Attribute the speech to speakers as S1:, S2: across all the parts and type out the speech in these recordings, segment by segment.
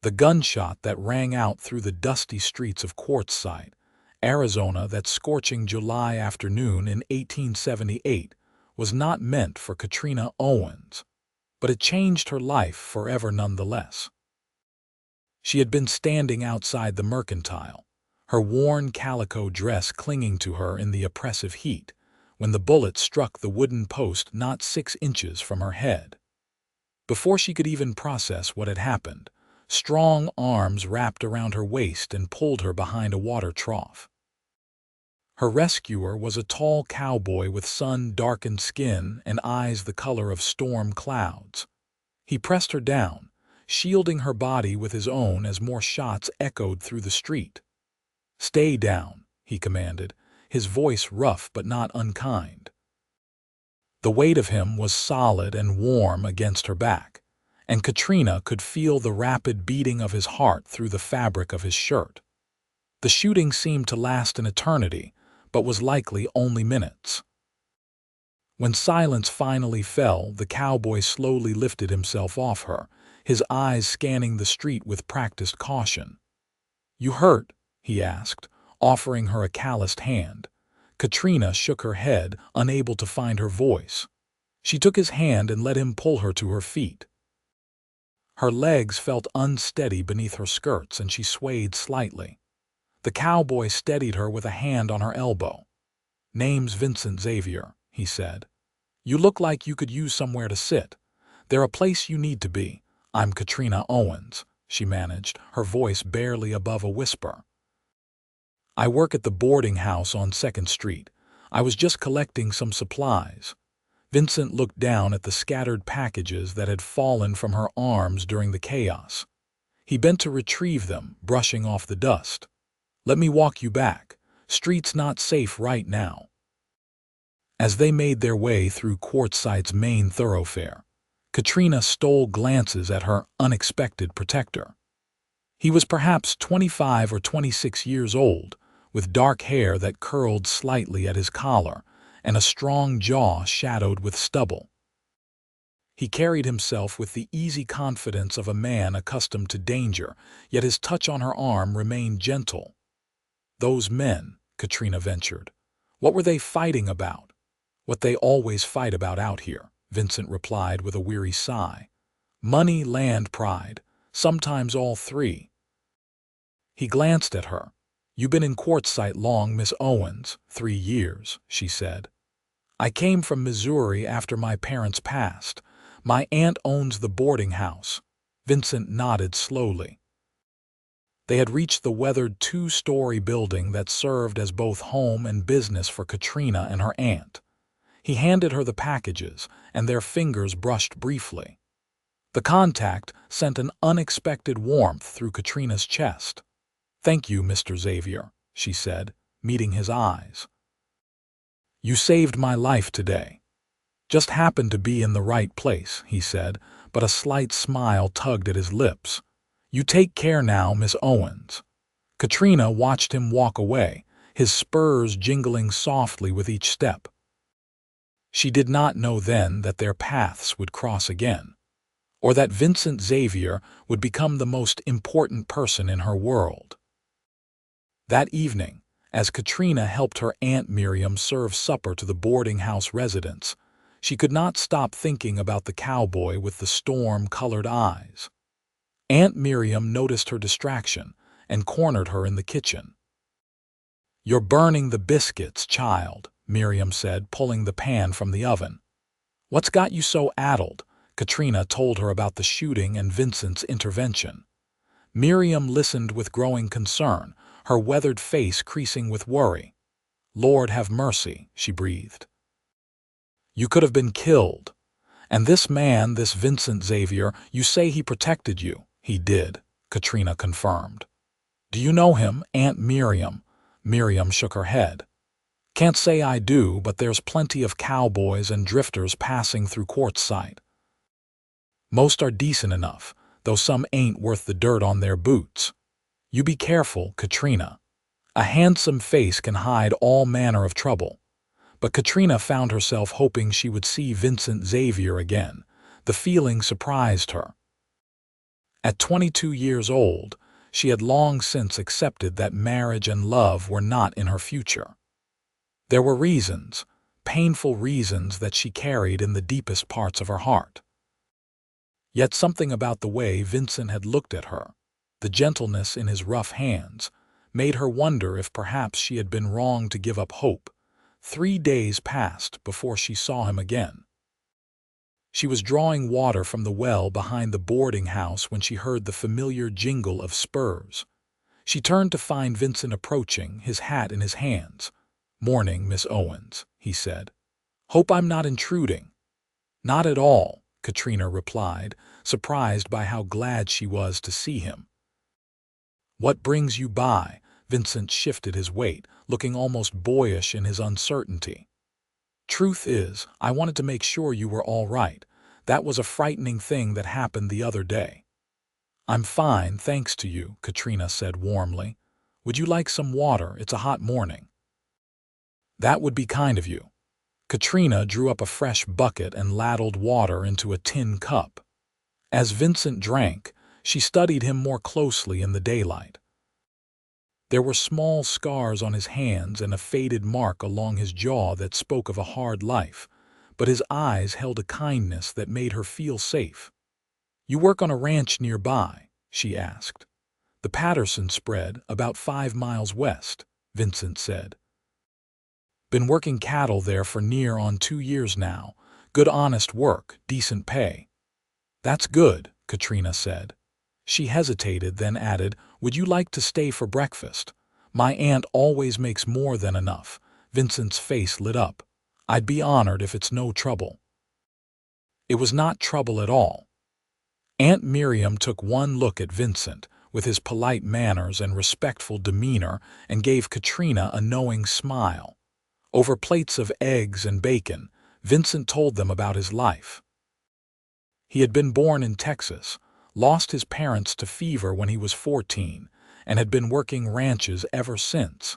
S1: The gunshot that rang out through the dusty streets of Quartzsite, Arizona, that scorching July afternoon in 1878 was not meant for Katrina Owens, but it changed her life forever nonetheless. She had been standing outside the Mercantile, her worn calico dress clinging to her in the oppressive heat, when the bullet struck the wooden post not 6 inches from her head. Before she could even process what had happened, strong arms wrapped around her waist and pulled her behind a water trough. Her rescuer was a tall cowboy with sun-darkened skin and eyes the color of storm clouds. He pressed her down, shielding her body with his own as more shots echoed through the street. "Stay down," he commanded, his voice rough but not unkind. The weight of him was solid and warm against her back, and Katrina could feel the rapid beating of his heart through the fabric of his shirt. The shooting seemed to last an eternity, but was likely only minutes. When silence finally fell, the cowboy slowly lifted himself off her, his eyes scanning the street with practiced caution. "You hurt?" he asked, offering her a calloused hand. Katrina shook her head, unable to find her voice. She took his hand and let him pull her to her feet. Her legs felt unsteady beneath her skirts and she swayed slightly. The cowboy steadied her with a hand on her elbow. "Name's Vincent Xavier," he said. "You look like you could use somewhere to sit. There's a place you need to be. I'm Katrina Owens," she managed, her voice barely above a whisper. "I work at the boarding house on 2nd Street. I was just collecting some supplies." Vincent looked down at the scattered packages that had fallen from her arms during the chaos. He bent to retrieve them, brushing off the dust. "Let me walk you back. Street's not safe right now." As they made their way through Quartzsite's main thoroughfare, Katrina stole glances at her unexpected protector. He was perhaps 25 or 26 years old, with dark hair that curled slightly at his collar and a strong jaw shadowed with stubble. He carried himself with the easy confidence of a man accustomed to danger, yet his touch on her arm remained gentle. "Those men," Katrina ventured. "What were they fighting about?" "What they always fight about out here," Vincent replied with a weary sigh. "Money, land, pride, sometimes all three." He glanced at her. "You been in Quartzsite long, Miss Owens?" "3 years," she said. "I came from Missouri after my parents passed. My aunt owns the boarding house." Vincent nodded slowly. They had reached the weathered 2-story building that served as both home and business for Katrina and her aunt. He handed her the packages, and their fingers brushed briefly. The contact sent an unexpected warmth through Katrina's chest. "Thank you, Mr. Xavier," she said, meeting his eyes. "You saved my life today." "Just happened to be in the right place," he said, but a slight smile tugged at his lips. "You take care now, Miss Owens." Katrina watched him walk away, his spurs jingling softly with each step. She did not know then that their paths would cross again, or that Vincent Xavier would become the most important person in her world. That evening, as Katrina helped her Aunt Miriam serve supper to the boarding house residents, she could not stop thinking about the cowboy with the storm-colored eyes. Aunt Miriam noticed her distraction and cornered her in the kitchen. "You're burning the biscuits, child," Miriam said, pulling the pan from the oven. "What's got you so addled?" Katrina told her about the shooting and Vincent's intervention. Miriam listened with growing concern, her weathered face creasing with worry. "Lord have mercy," she breathed. "You could have been killed. And this man, this Vincent Xavier, you say he protected you." "He did," Katrina confirmed. "Do you know him, Aunt Miriam?" Miriam shook her head. "Can't say I do, but there's plenty of cowboys and drifters passing through Quartzsite. Most are decent enough, though some ain't worth the dirt on their boots. You be careful, Katrina. A handsome face can hide all manner of trouble." But Katrina found herself hoping she would see Vincent Xavier again. The feeling surprised her. At 22 years old, she had long since accepted that marriage and love were not in her future. There were reasons, painful reasons that she carried in the deepest parts of her heart. Yet something about the way Vincent had looked at her, the gentleness in his rough hands, made her wonder if perhaps she had been wrong to give up hope. 3 days passed before she saw him again. She was drawing water from the well behind the boarding house when she heard the familiar jingle of spurs. She turned to find Vincent approaching, his hat in his hands. "Morning, Miss Owens," he said. "Hope I'm not intruding." "Not at all," Katrina replied, surprised by how glad she was to see him. "What brings you by?" Vincent shifted his weight, looking almost boyish in his uncertainty. "Truth is, I wanted to make sure you were all right. That was a frightening thing that happened the other day." "I'm fine, thanks to you," Katrina said warmly. "Would you like some water? It's a hot morning." "That would be kind of you." Katrina drew up a fresh bucket and ladled water into a tin cup. As Vincent drank, she studied him more closely in the daylight. There were small scars on his hands and a faded mark along his jaw that spoke of a hard life, but his eyes held a kindness that made her feel safe. "You work on a ranch nearby?" she asked. "The Patterson spread, about 5 miles west," Vincent said. "Been working cattle there for near on 2 years now. Good honest work, decent pay." "That's good," Katrina said. She hesitated, then added, "Would you like to stay for breakfast? My aunt always makes more than enough." Vincent's face lit up. "I'd be honored if it's no trouble." It was not trouble at all. Aunt Miriam took one look at Vincent, with his polite manners and respectful demeanor, and gave Katrina a knowing smile. Over plates of eggs and bacon, Vincent told them about his life. He had been born in Texas, lost his parents to fever when he was 14, and had been working ranches ever since.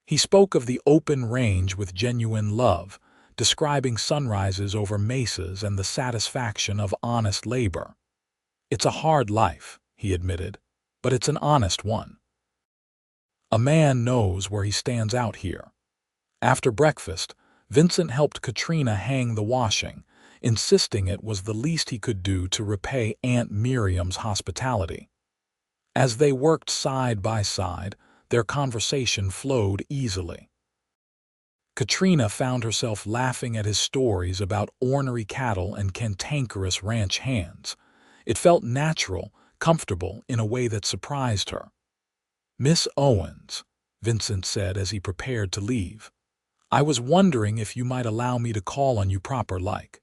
S1: He spoke of the open range with genuine love, describing sunrises over mesas and the satisfaction of honest labor. "It's a hard life," he admitted, "but it's an honest one. A man knows where he stands out here." After breakfast, Vincent helped Katrina hang the washing, insisting it was the least he could do to repay Aunt Miriam's hospitality. As they worked side by side, their conversation flowed easily. Katrina found herself laughing at his stories about ornery cattle and cantankerous ranch hands. It felt natural, comfortable in a way that surprised her. "Miss Owens," Vincent said as he prepared to leave, "I was wondering if you might allow me to call on you proper-like.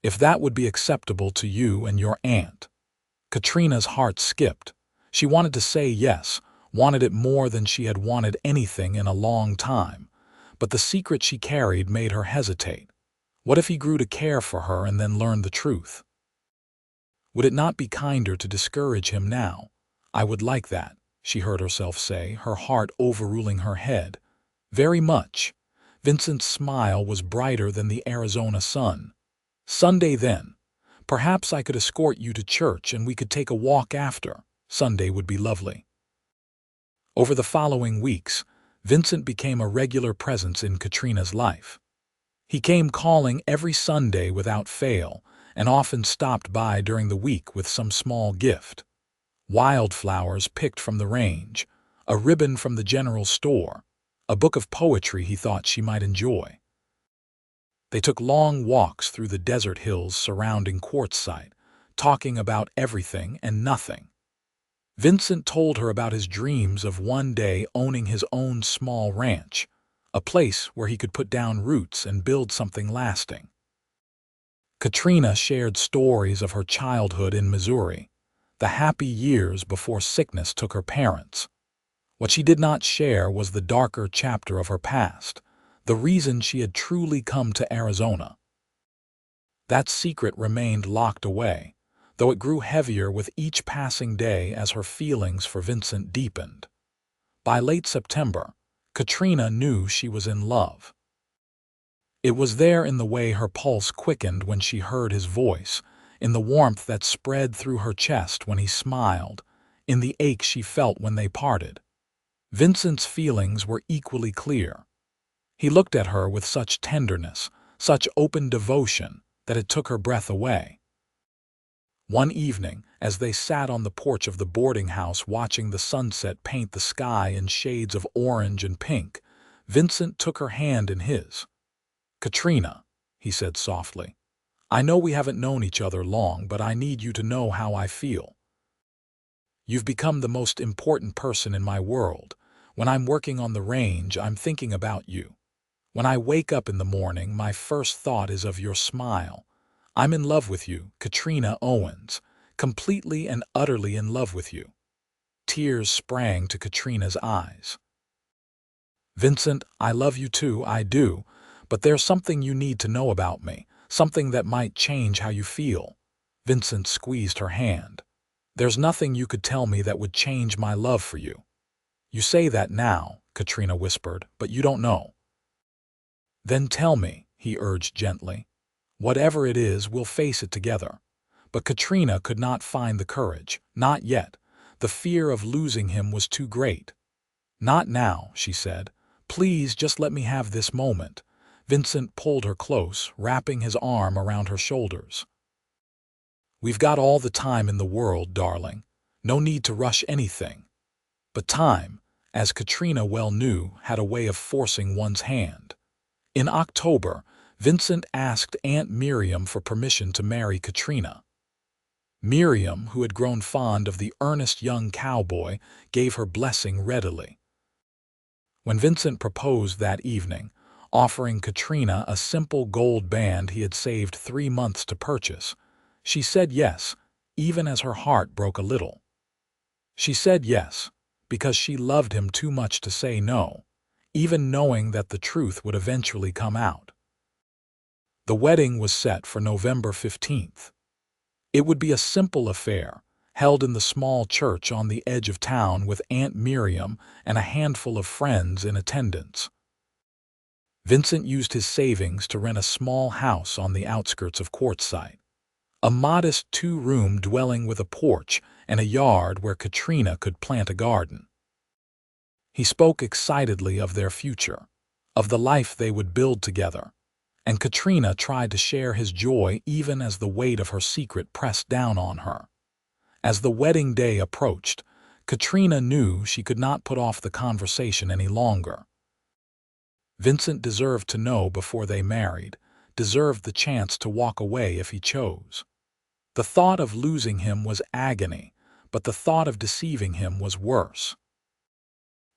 S1: If that would be acceptable to you and your aunt." Katrina's heart skipped. She wanted to say yes, wanted it more than she had wanted anything in a long time, but the secret she carried made her hesitate. What if he grew to care for her and then learned the truth? Would it not be kinder to discourage him now? "I would like that," she heard herself say, her heart overruling her head. "Very much." Vincent's smile was brighter than the Arizona sun. "Sunday then. Perhaps I could escort you to church and we could take a walk after. Sunday would be lovely." Over the following weeks, Vincent became a regular presence in Katrina's life. He came calling every Sunday without fail, and often stopped by during the week with some small gift. Wildflowers picked from the range, a ribbon from the general store, a book of poetry he thought she might enjoy. They took long walks through the desert hills surrounding Quartzsite, talking about everything and nothing. Vincent told her about his dreams of one day owning his own small ranch, a place where he could put down roots and build something lasting. Katrina shared stories of her childhood in Missouri, the happy years before sickness took her parents. What she did not share was the darker chapter of her past, the reason she had truly come to Arizona. That secret remained locked away, though it grew heavier with each passing day as her feelings for Vincent deepened. By late September, Katrina knew she was in love. It was there in the way her pulse quickened when she heard his voice, in the warmth that spread through her chest when he smiled, in the ache she felt when they parted. Vincent's feelings were equally clear. He looked at her with such tenderness, such open devotion, that it took her breath away. One evening, as they sat on the porch of the boarding house watching the sunset paint the sky in shades of orange and pink, Vincent took her hand in his. "Katrina," he said softly, "I know we haven't known each other long, but I need you to know how I feel. You've become the most important person in my world. When I'm working on the range, I'm thinking about you. When I wake up in the morning, my first thought is of your smile. I'm in love with you, Katrina Owens, completely and utterly in love with you." Tears sprang to Katrina's eyes. "Vincent, I love you too, I do, but there's something you need to know about me, something that might change how you feel." Vincent squeezed her hand. "There's nothing you could tell me that would change my love for you." "You say that now," Katrina whispered, "but you don't know." "Then tell me," he urged gently. "Whatever it is, we'll face it together." But Katrina could not find the courage. Not yet. The fear of losing him was too great. "Not now," she said. "Please just let me have this moment." Vincent pulled her close, wrapping his arm around her shoulders. "We've got all the time in the world, darling. No need to rush anything." But time, as Katrina well knew, had a way of forcing one's hand. In October, Vincent asked Aunt Miriam for permission to marry Katrina. Miriam, who had grown fond of the earnest young cowboy, gave her blessing readily. When Vincent proposed that evening, offering Katrina a simple gold band he had saved 3 months to purchase, she said yes, even as her heart broke a little. She said yes, because she loved him too much to say no, even knowing that the truth would eventually come out. The wedding was set for November 15th. It would be a simple affair, held in the small church on the edge of town with Aunt Miriam and a handful of friends in attendance. Vincent used his savings to rent a small house on the outskirts of Quartzsite, a modest 2-room dwelling with a porch and a yard where Katrina could plant a garden. He spoke excitedly of their future, of the life they would build together, and Katrina tried to share his joy even as the weight of her secret pressed down on her. As the wedding day approached, Katrina knew she could not put off the conversation any longer. Vincent deserved to know before they married, deserved the chance to walk away if he chose. The thought of losing him was agony, but the thought of deceiving him was worse.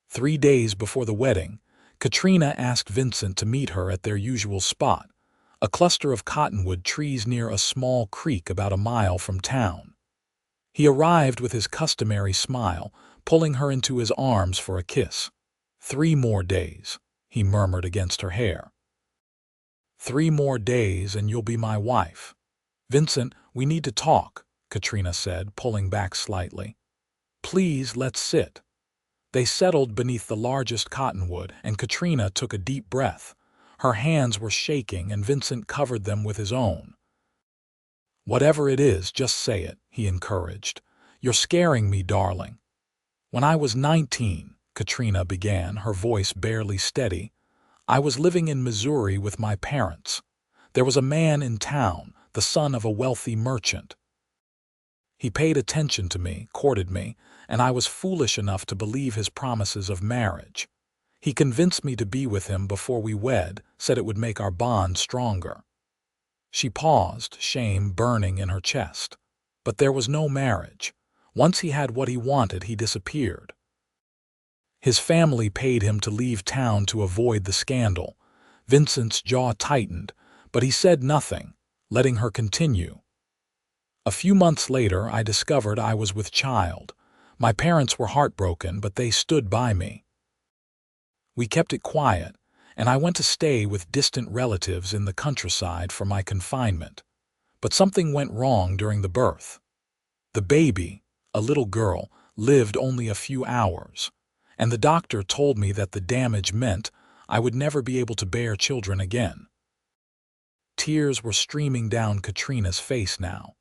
S1: 3 days before the wedding, Katrina asked Vincent to meet her at their usual spot, a cluster of cottonwood trees near a small creek about a mile from town. He arrived with his customary smile, pulling her into his arms for a kiss. "3 more days," he murmured against her hair. "3 more days and you'll be my wife." "Vincent, we need to talk," Katrina said, pulling back slightly. "Please, let's sit." They settled beneath the largest cottonwood, and Katrina took a deep breath. Her hands were shaking, and Vincent covered them with his own. "Whatever it is, just say it," he encouraged. "You're scaring me, darling." "When I was 19, Katrina began, her voice barely steady, "I was living in Missouri with my parents. There was a man in town, the son of a wealthy merchant. He paid attention to me, courted me, and I was foolish enough to believe his promises of marriage. He convinced me to be with him before we wed, said it would make our bond stronger." She paused, shame burning in her chest. But there was no marriage. Once he had what he wanted, he disappeared. His family paid him to leave town to avoid the scandal. Vincent's jaw tightened, but he said nothing, letting her continue. "A few months later, I discovered I was with child. My parents were heartbroken, but they stood by me. We kept it quiet, and I went to stay with distant relatives in the countryside for my confinement. But something went wrong during the birth. The baby, a little girl, lived only a few hours, and the doctor told me that the damage meant I would never be able to bear children again." Tears were streaming down Katrina's face now.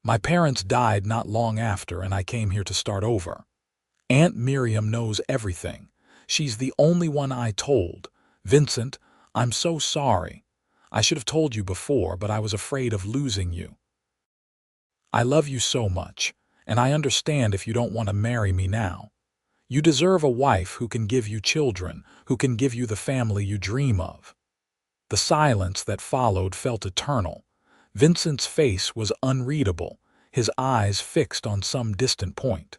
S1: My parents died not long after, and I came here to start over. Aunt Miriam knows everything. She's the only one I told. Vincent, I'm so sorry. I should have told you before, but I was afraid of losing you. I love you so much, and I understand if you don't want to marry me now. You deserve a wife who can give you children, who can give you the family you dream of. The silence that followed felt eternal. Vincent's face was unreadable, his eyes fixed on some distant point.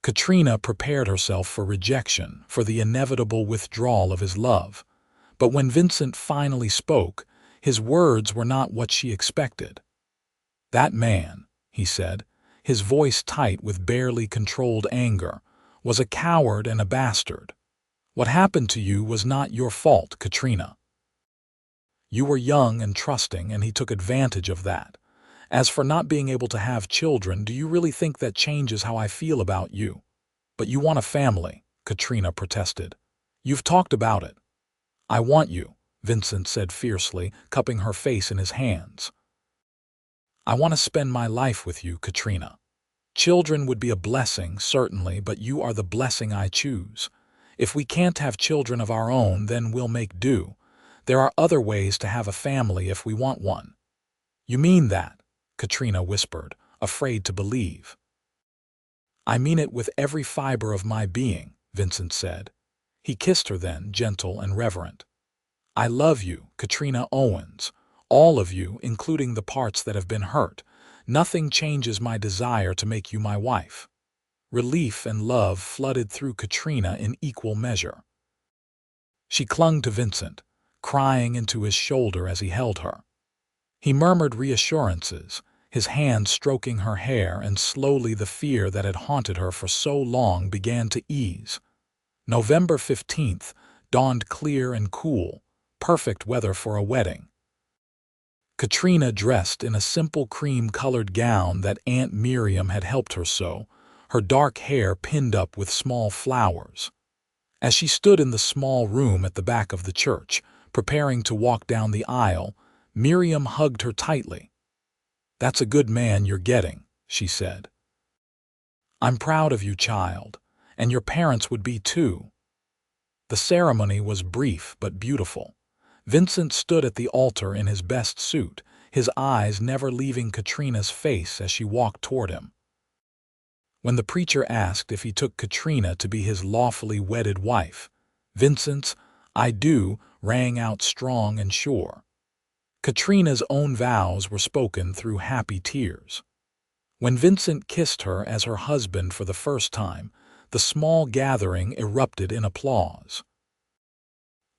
S1: Katrina prepared herself for rejection, for the inevitable withdrawal of his love. But when Vincent finally spoke, his words were not what she expected. "That man," he said, his voice tight with barely controlled anger, "was a coward and a bastard. What happened to you was not your fault, Katrina. You were young and trusting, and he took advantage of that. As for not being able to have children, do you really think that changes how I feel about you? But you want a family," Katrina protested. "You've talked about it." "I want you," Vincent said fiercely, cupping her face in his hands. "I want to spend my life with you, Katrina. Children would be a blessing, certainly, but you are the blessing I choose. If we can't have children of our own, then we'll make do. There are other ways to have a family if we want one." "You mean that?" Katrina whispered, afraid to believe. "I mean it with every fiber of my being," Vincent said. He kissed her then, gentle and reverent. "I love you, Katrina Owens. All of you, including the parts that have been hurt. Nothing changes my desire to make you my wife." Relief and love flooded through Katrina in equal measure. She clung to Vincent, crying into his shoulder as he held her. He murmured reassurances, his hand stroking her hair, and slowly the fear that had haunted her for so long began to ease. November 15th dawned clear and cool, perfect weather for a wedding. Katrina, dressed in a simple cream-colored gown that Aunt Miriam had helped her sew, her dark hair pinned up with small flowers. As she stood in the small room at the back of the church, preparing to walk down the aisle, Miriam hugged her tightly. "That's a good man you're getting," she said. "I'm proud of you, child, and your parents would be too." The ceremony was brief but beautiful. Vincent stood at the altar in his best suit, his eyes never leaving Katrina's face as she walked toward him. When the preacher asked if he took Katrina to be his lawfully wedded wife, Vincent's "I do" rang out strong and sure. Katrina's own vows were spoken through happy tears. When Vincent kissed her as her husband for the first time, the small gathering erupted in applause.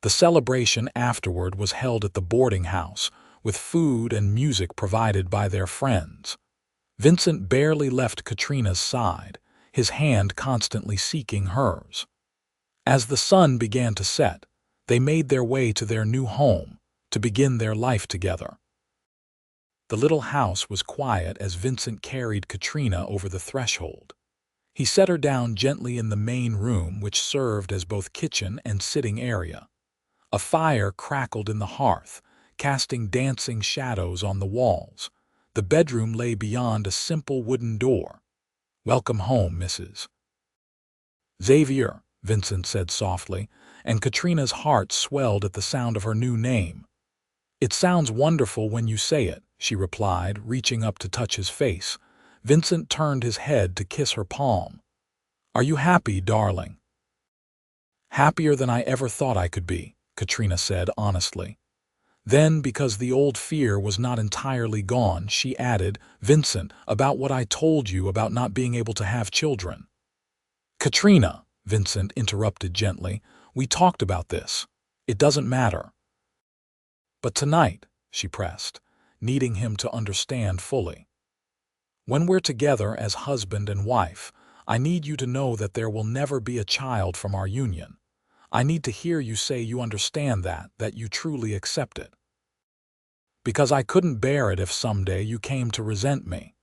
S1: The celebration afterward was held at the boarding house, with food and music provided by their friends. Vincent barely left Katrina's side, his hand constantly seeking hers. As the sun began to set, they made their way to their new home, to begin their life together. The little house was quiet as Vincent carried Katrina over the threshold. He set her down gently in the main room, which served as both kitchen and sitting area. A fire crackled in the hearth, casting dancing shadows on the walls. The bedroom lay beyond a simple wooden door. "Welcome home, Mrs. Xavier," Vincent said softly, and Katrina's heart swelled at the sound of her new name. "It sounds wonderful when you say it," she replied, reaching up to touch his face. Vincent turned his head to kiss her palm. "Are you happy, darling?" "Happier than I ever thought I could be," Katrina said honestly. Then, because the old fear was not entirely gone, she added, "Vincent, about what I told you about not being able to have children." "Katrina," Vincent interrupted gently, "we talked about this. It doesn't matter." "But tonight," she pressed, needing him to understand fully. "When we're together as husband and wife, I need you to know that there will never be a child from our union. I need to hear you say you understand that you truly accept it. Because I couldn't bear it if someday you came to resent me."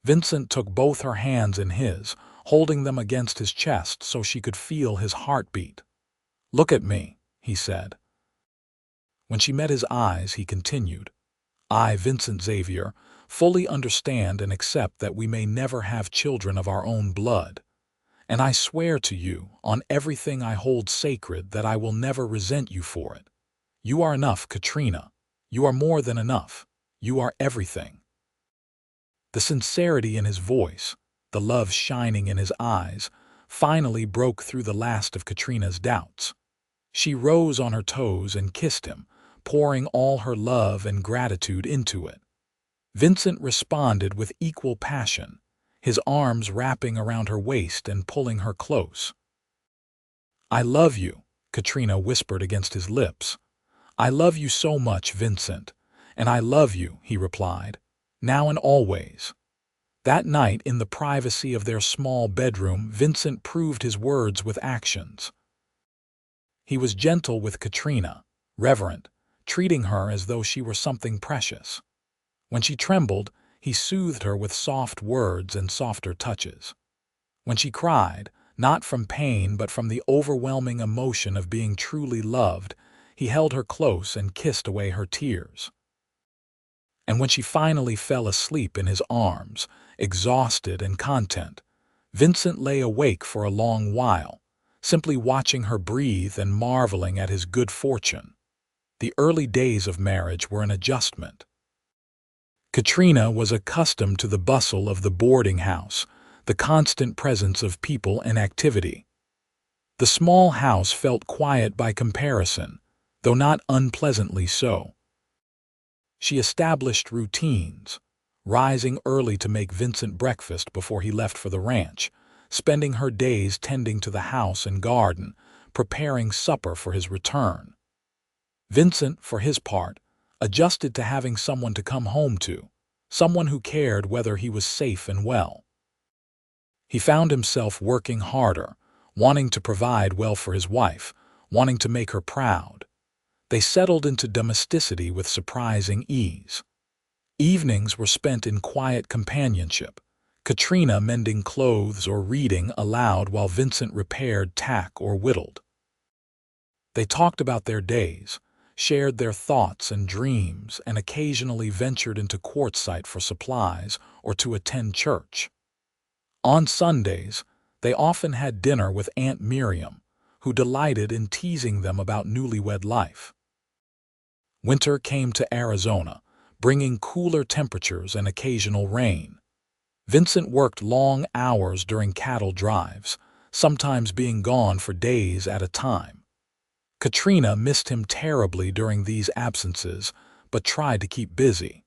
S1: Vincent took both her hands in his, holding them against his chest so she could feel his heartbeat. "Look at me," he said. When she met his eyes, he continued, "I, Vincent Xavier, fully understand and accept that we may never have children of our own blood. And I swear to you, on everything I hold sacred, that I will never resent you for it. You are enough, Katrina. You are more than enough. You are everything." The sincerity in his voice, the love shining in his eyes, finally broke through the last of Katrina's doubts. She rose on her toes and kissed him, pouring all her love and gratitude into it. Vincent responded with equal passion, his arms wrapping around her waist and pulling her close. "I love you," Katrina whispered against his lips. "I love you so much, Vincent." "And I love you," he replied, "now and always." That night, in the privacy of their small bedroom, Vincent proved his words with actions. He was gentle with Katrina, reverent, treating her as though she were something precious. When she trembled, he soothed her with soft words and softer touches. When she cried, not from pain but from the overwhelming emotion of being truly loved, he held her close and kissed away her tears. And when she finally fell asleep in his arms, exhausted and content, Vincent lay awake for a long while, simply watching her breathe and marveling at his good fortune. The early days of marriage were an adjustment. Katrina was accustomed to the bustle of the boarding house, the constant presence of people and activity. The small house felt quiet by comparison, though not unpleasantly so. She established routines, rising early to make Vincent breakfast before he left for the ranch, spending her days tending to the house and garden, preparing supper for his return. Vincent, for his part, adjusted to having someone to come home to, someone who cared whether he was safe and well. He found himself working harder, wanting to provide well for his wife, wanting to make her proud. They settled into domesticity with surprising ease. Evenings were spent in quiet companionship, Katrina mending clothes or reading aloud while Vincent repaired tack or whittled. They talked about their days, shared their thoughts and dreams, and occasionally ventured into quartzsite for supplies or to attend church. On Sundays, they often had dinner with Aunt Miriam, who delighted in teasing them about newlywed life. Winter came to Arizona, bringing cooler temperatures and occasional rain. Vincent worked long hours during cattle drives, sometimes being gone for days at a time. Katrina missed him terribly during these absences, but tried to keep busy.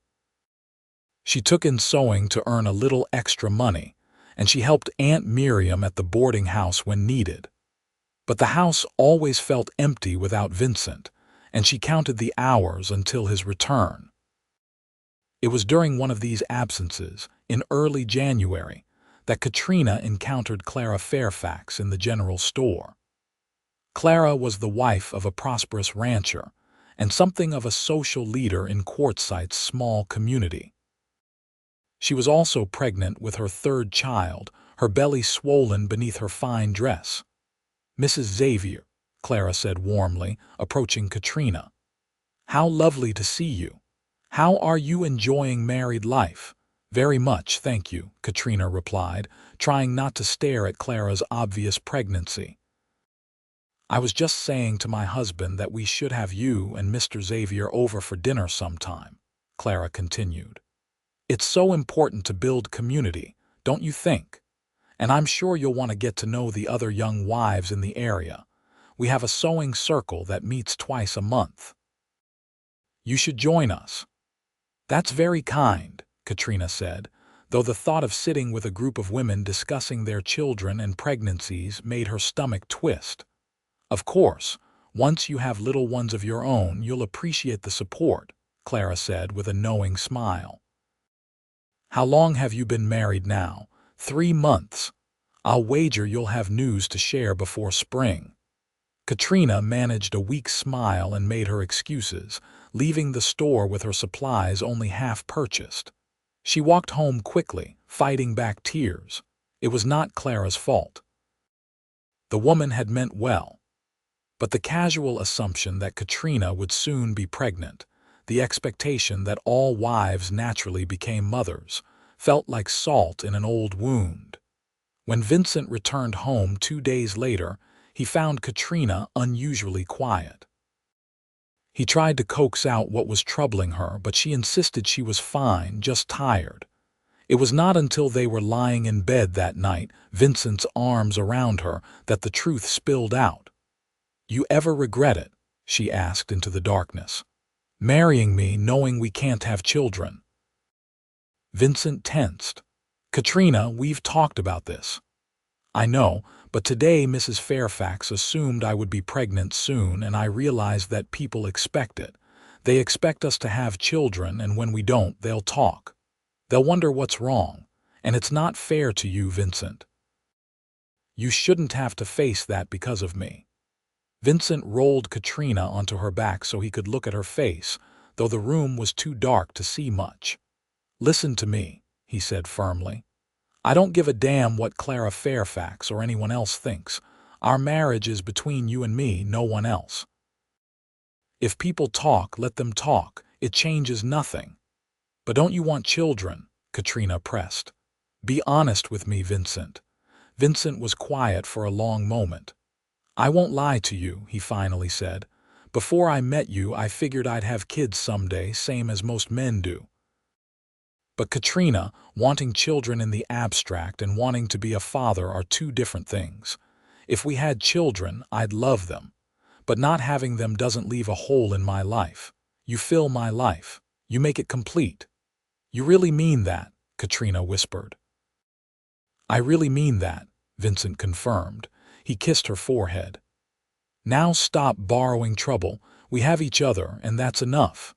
S1: She took in sewing to earn a little extra money, and she helped Aunt Miriam at the boarding house when needed. But the house always felt empty without Vincent, and she counted the hours until his return. It was during one of these absences, in early January, that Katrina encountered Clara Fairfax in the general store. Clara was the wife of a prosperous rancher and something of a social leader in Quartzsite's small community. She was also pregnant with her third child, her belly swollen beneath her fine dress. "Mrs. Xavier," Clara said warmly, approaching Katrina. "How lovely to see you. How are you enjoying married life?" "Very much, thank you," Katrina replied, trying not to stare at Clara's obvious pregnancy. "I was just saying to my husband that we should have you and Mr. Xavier over for dinner sometime," Clara continued. "It's so important to build community, don't you think? And I'm sure you'll want to get to know the other young wives in the area. We have a sewing circle that meets twice a month. You should join us." "That's very kind," Katrina said, though the thought of sitting with a group of women discussing their children and pregnancies made her stomach twist. "Of course, once you have little ones of your own, you'll appreciate the support," Clara said with a knowing smile. "How long have you been married now?" 3 months. "I'll wager you'll have news to share before spring." Katrina managed a weak smile and made her excuses, leaving the store with her supplies only half purchased. She walked home quickly, fighting back tears. It was not Clara's fault. The woman had meant well. But the casual assumption that Katrina would soon be pregnant, the expectation that all wives naturally became mothers, felt like salt in an old wound. When Vincent returned home 2 days later, he found Katrina unusually quiet. He tried to coax out what was troubling her, but she insisted she was fine, just tired. It was not until they were lying in bed that night, Vincent's arms around her, that the truth spilled out. "You ever regret it?" she asked into the darkness. "Marrying me knowing we can't have children?" Vincent tensed. "Katrina, we've talked about this." "I know, but today Mrs. Fairfax assumed I would be pregnant soon, and I realized that people expect it. They expect us to have children, and when we don't, they'll talk. They'll wonder what's wrong, and it's not fair to you, Vincent. You shouldn't have to face that because of me." Vincent rolled Katrina onto her back so he could look at her face, though the room was too dark to see much. "Listen to me," he said firmly. "I don't give a damn what Clara Fairfax or anyone else thinks. Our marriage is between you and me, no one else. If people talk, let them talk. It changes nothing." "But don't you want children?" Katrina pressed. "Be honest with me, Vincent." Vincent was quiet for a long moment. "I won't lie to you," he finally said. "Before I met you, I figured I'd have kids someday, same as most men do. But Katrina, wanting children in the abstract and wanting to be a father are two different things. If we had children, I'd love them. But not having them doesn't leave a hole in my life. You fill my life. You make it complete." "You really mean that?" Katrina whispered. "I really mean that," Vincent confirmed. He kissed her forehead. "Now stop borrowing trouble. We have each other, and that's enough."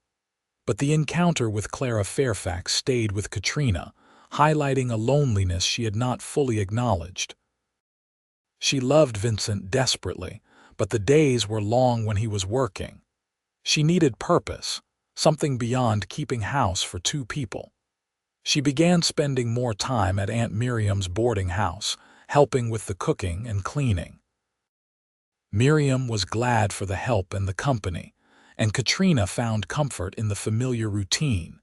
S1: But the encounter with Clara Fairfax stayed with Katrina, highlighting a loneliness she had not fully acknowledged. She loved Vincent desperately, but the days were long when he was working. She needed purpose, something beyond keeping house for two people. She began spending more time at Aunt Miriam's boarding house, helping with the cooking and cleaning. Miriam was glad for the help and the company, and Katrina found comfort in the familiar routine.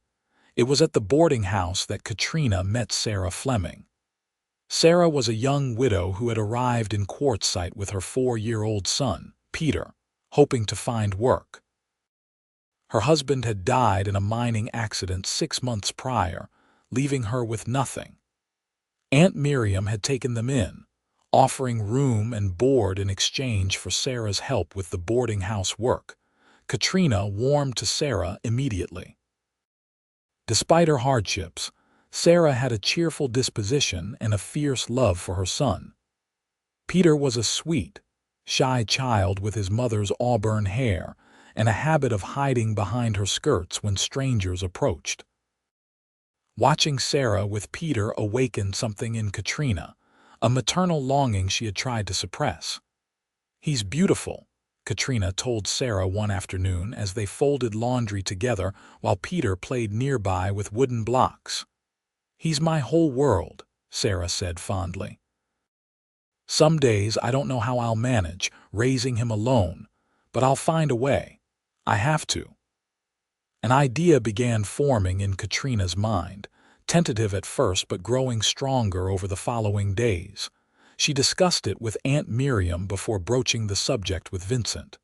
S1: It was at the boarding house that Katrina met Sarah Fleming. Sarah was a young widow who had arrived in Quartzsite with her 4-year-old son, Peter, hoping to find work. Her husband had died in a mining accident 6 months prior, leaving her with nothing. Aunt Miriam had taken them in, offering room and board in exchange for Sarah's help with the boarding house work. Katrina warmed to Sarah immediately. Despite her hardships, Sarah had a cheerful disposition and a fierce love for her son. Peter was a sweet, shy child with his mother's auburn hair and a habit of hiding behind her skirts when strangers approached. Watching Sarah with Peter awakened something in Katrina, a maternal longing she had tried to suppress. "He's beautiful," Katrina told Sarah one afternoon as they folded laundry together while Peter played nearby with wooden blocks. "He's my whole world," Sarah said fondly. "Some days I don't know how I'll manage raising him alone, but I'll find a way. I have to." An idea began forming in Katrina's mind, tentative at first but growing stronger over the following days. She discussed it with Aunt Miriam before broaching the subject with Vincent.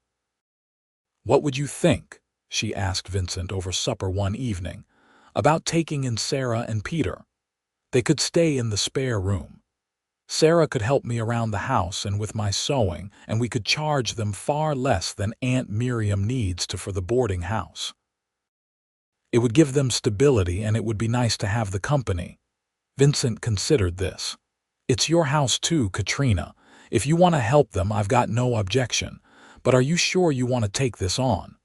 S1: "What would you think," she asked Vincent over supper one evening, "about taking in Sarah and Peter? They could stay in the spare room. Sarah could help me around the house and with my sewing, and we could charge them far less than Aunt Miriam needs to for the boarding house. It would give them stability, and it would be nice to have the company." Vincent considered this. "It's your house too, Katrina. If you want to help them, I've got no objection. But are you sure you want to take this on?"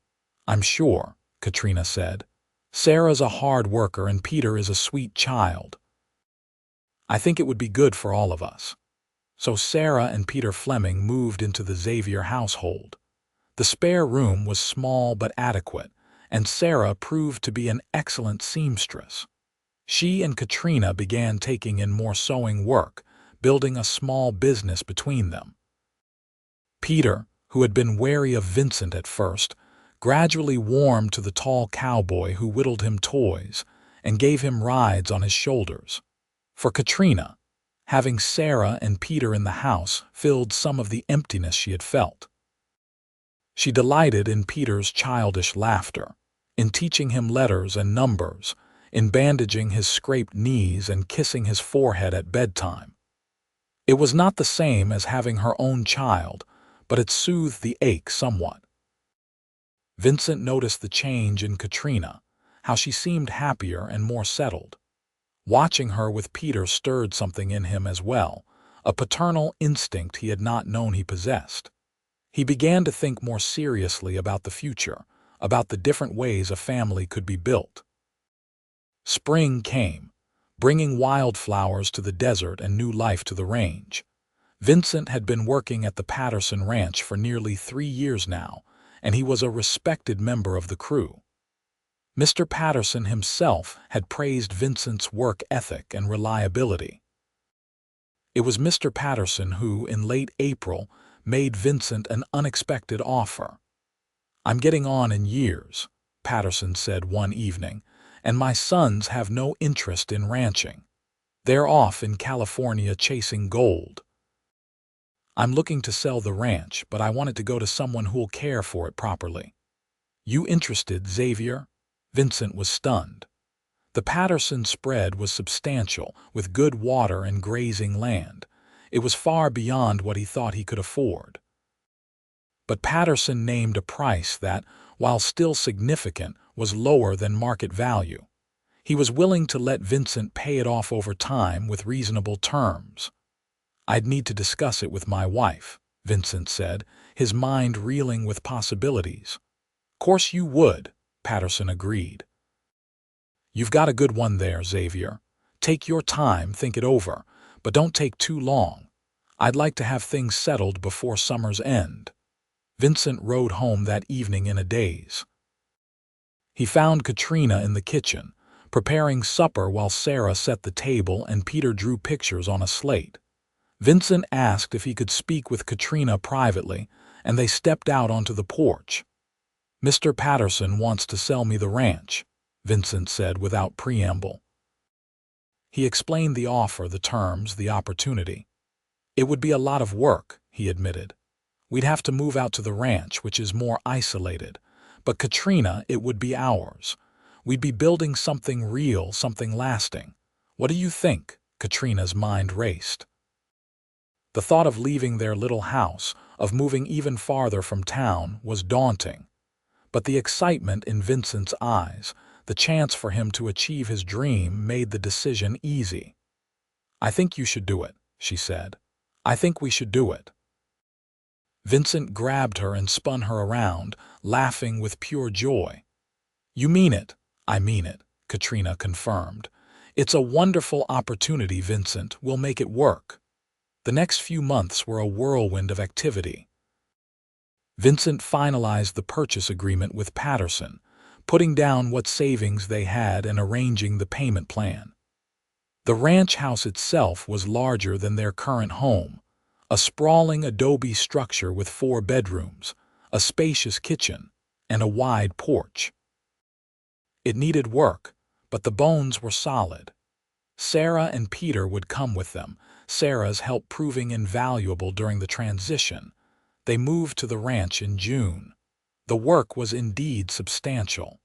S1: "I'm sure," Katrina said. "Sarah's a hard worker and Peter is a sweet child. I think it would be good for all of us." So Sarah and Peter Fleming moved into the Xavier household. The spare room was small but adequate, and Sarah proved to be an excellent seamstress. She and Katrina began taking in more sewing work, building a small business between them. Peter, who had been wary of Vincent at first, gradually warmed to the tall cowboy who whittled him toys and gave him rides on his shoulders. For Katrina, having Sarah and Peter in the house filled some of the emptiness she had felt. She delighted in Peter's childish laughter, in teaching him letters and numbers, in bandaging his scraped knees and kissing his forehead at bedtime. It was not the same as having her own child, but it soothed the ache somewhat. Vincent noticed the change in Katrina, how she seemed happier and more settled. Watching her with Peter stirred something in him as well, a paternal instinct he had not known he possessed. He began to think more seriously about the future, about the different ways a family could be built. Spring came, bringing wildflowers to the desert and new life to the range. Vincent had been working at the Patterson Ranch for nearly 3 years now, and he was a respected member of the crew. Mr. Patterson himself had praised Vincent's work ethic and reliability. It was Mr. Patterson who, in late April, made Vincent an unexpected offer. "I'm getting on in years," Patterson said one evening, "and my sons have no interest in ranching. They're off in California chasing gold. I'm looking to sell the ranch, but I want it to go to someone who'll care for it properly." "You interested, Xavier?" Vincent was stunned. The Patterson spread was substantial, with good water and grazing land. It was far beyond what he thought he could afford. But Patterson named a price that, while still significant, was lower than market value. He was willing to let Vincent pay it off over time with reasonable terms. "I'd need to discuss it with my wife," Vincent said, his mind reeling with possibilities. "Course you would," Patterson agreed. "You've got a good one there, Xavier. Take your time, think it over, but don't take too long. I'd like to have things settled before summer's end." Vincent rode home that evening in a daze. He found Katrina in the kitchen, preparing supper while Sarah set the table and Peter drew pictures on a slate. Vincent asked if he could speak with Katrina privately, and they stepped out onto the porch. "Mr. Patterson wants to sell me the ranch," Vincent said without preamble. He explained the offer, the terms, the opportunity. "It would be a lot of work," he admitted. "We'd have to move out to the ranch, which is more isolated. But Katrina, it would be ours. We'd be building something real, something lasting. What do you think?" Katrina's mind raced. The thought of leaving their little house, of moving even farther from town, was daunting. But the excitement in Vincent's eyes, the chance for him to achieve his dream, made the decision easy. "I think you should do it," she said. "I think we should do it." Vincent grabbed her and spun her around, laughing with pure joy. "You mean it?" "I mean it," Katrina confirmed. "It's a wonderful opportunity, Vincent. We'll make it work." The next few months were a whirlwind of activity. Vincent finalized the purchase agreement with Patterson, putting down what savings they had and arranging the payment plan. The ranch house itself was larger than their current home, a sprawling adobe structure with 4 bedrooms, a spacious kitchen, and a wide porch. It needed work, but the bones were solid. Sarah and Peter would come with them, Sarah's help proving invaluable during the transition. They moved to the ranch in June. The work was indeed substantial.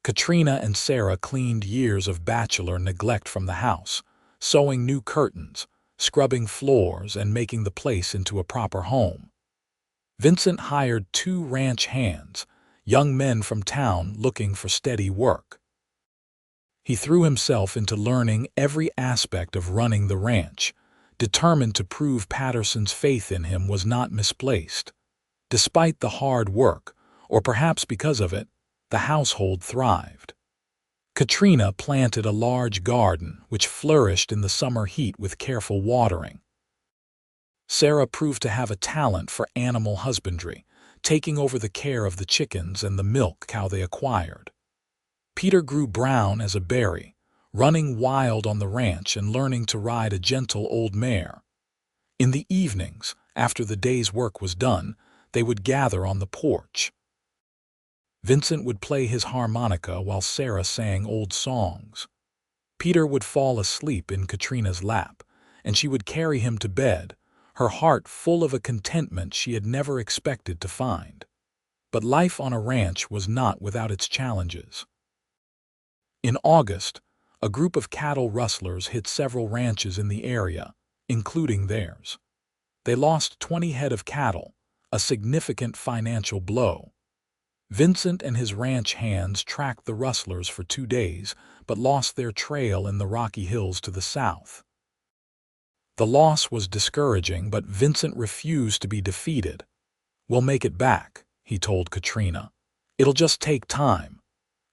S1: Katrina and Sarah cleaned years of bachelor neglect from the house, sewing new curtains, scrubbing floors, and making the place into a proper home. Vincent hired 2 ranch hands, young men from town looking for steady work. He threw himself into learning every aspect of running the ranch, determined to prove Patterson's faith in him was not misplaced. Despite the hard work, or perhaps because of it, the household thrived. Katrina planted a large garden which flourished in the summer heat with careful watering. Sarah proved to have a talent for animal husbandry, taking over the care of the chickens and the milk cow they acquired. Peter grew brown as a berry, running wild on the ranch and learning to ride a gentle old mare. In the evenings, after the day's work was done, they would gather on the porch. Vincent would play his harmonica while Sarah sang old songs. Peter would fall asleep in Katrina's lap, and she would carry him to bed, her heart full of a contentment she had never expected to find. But life on a ranch was not without its challenges. In August, a group of cattle rustlers hit several ranches in the area, including theirs. They lost 20 head of cattle, a significant financial blow. Vincent and his ranch hands tracked the rustlers for 2 days, but lost their trail in the Rocky Hills to the south. The loss was discouraging, but Vincent refused to be defeated. "We'll make it back," he told Katrina. "It'll just take time."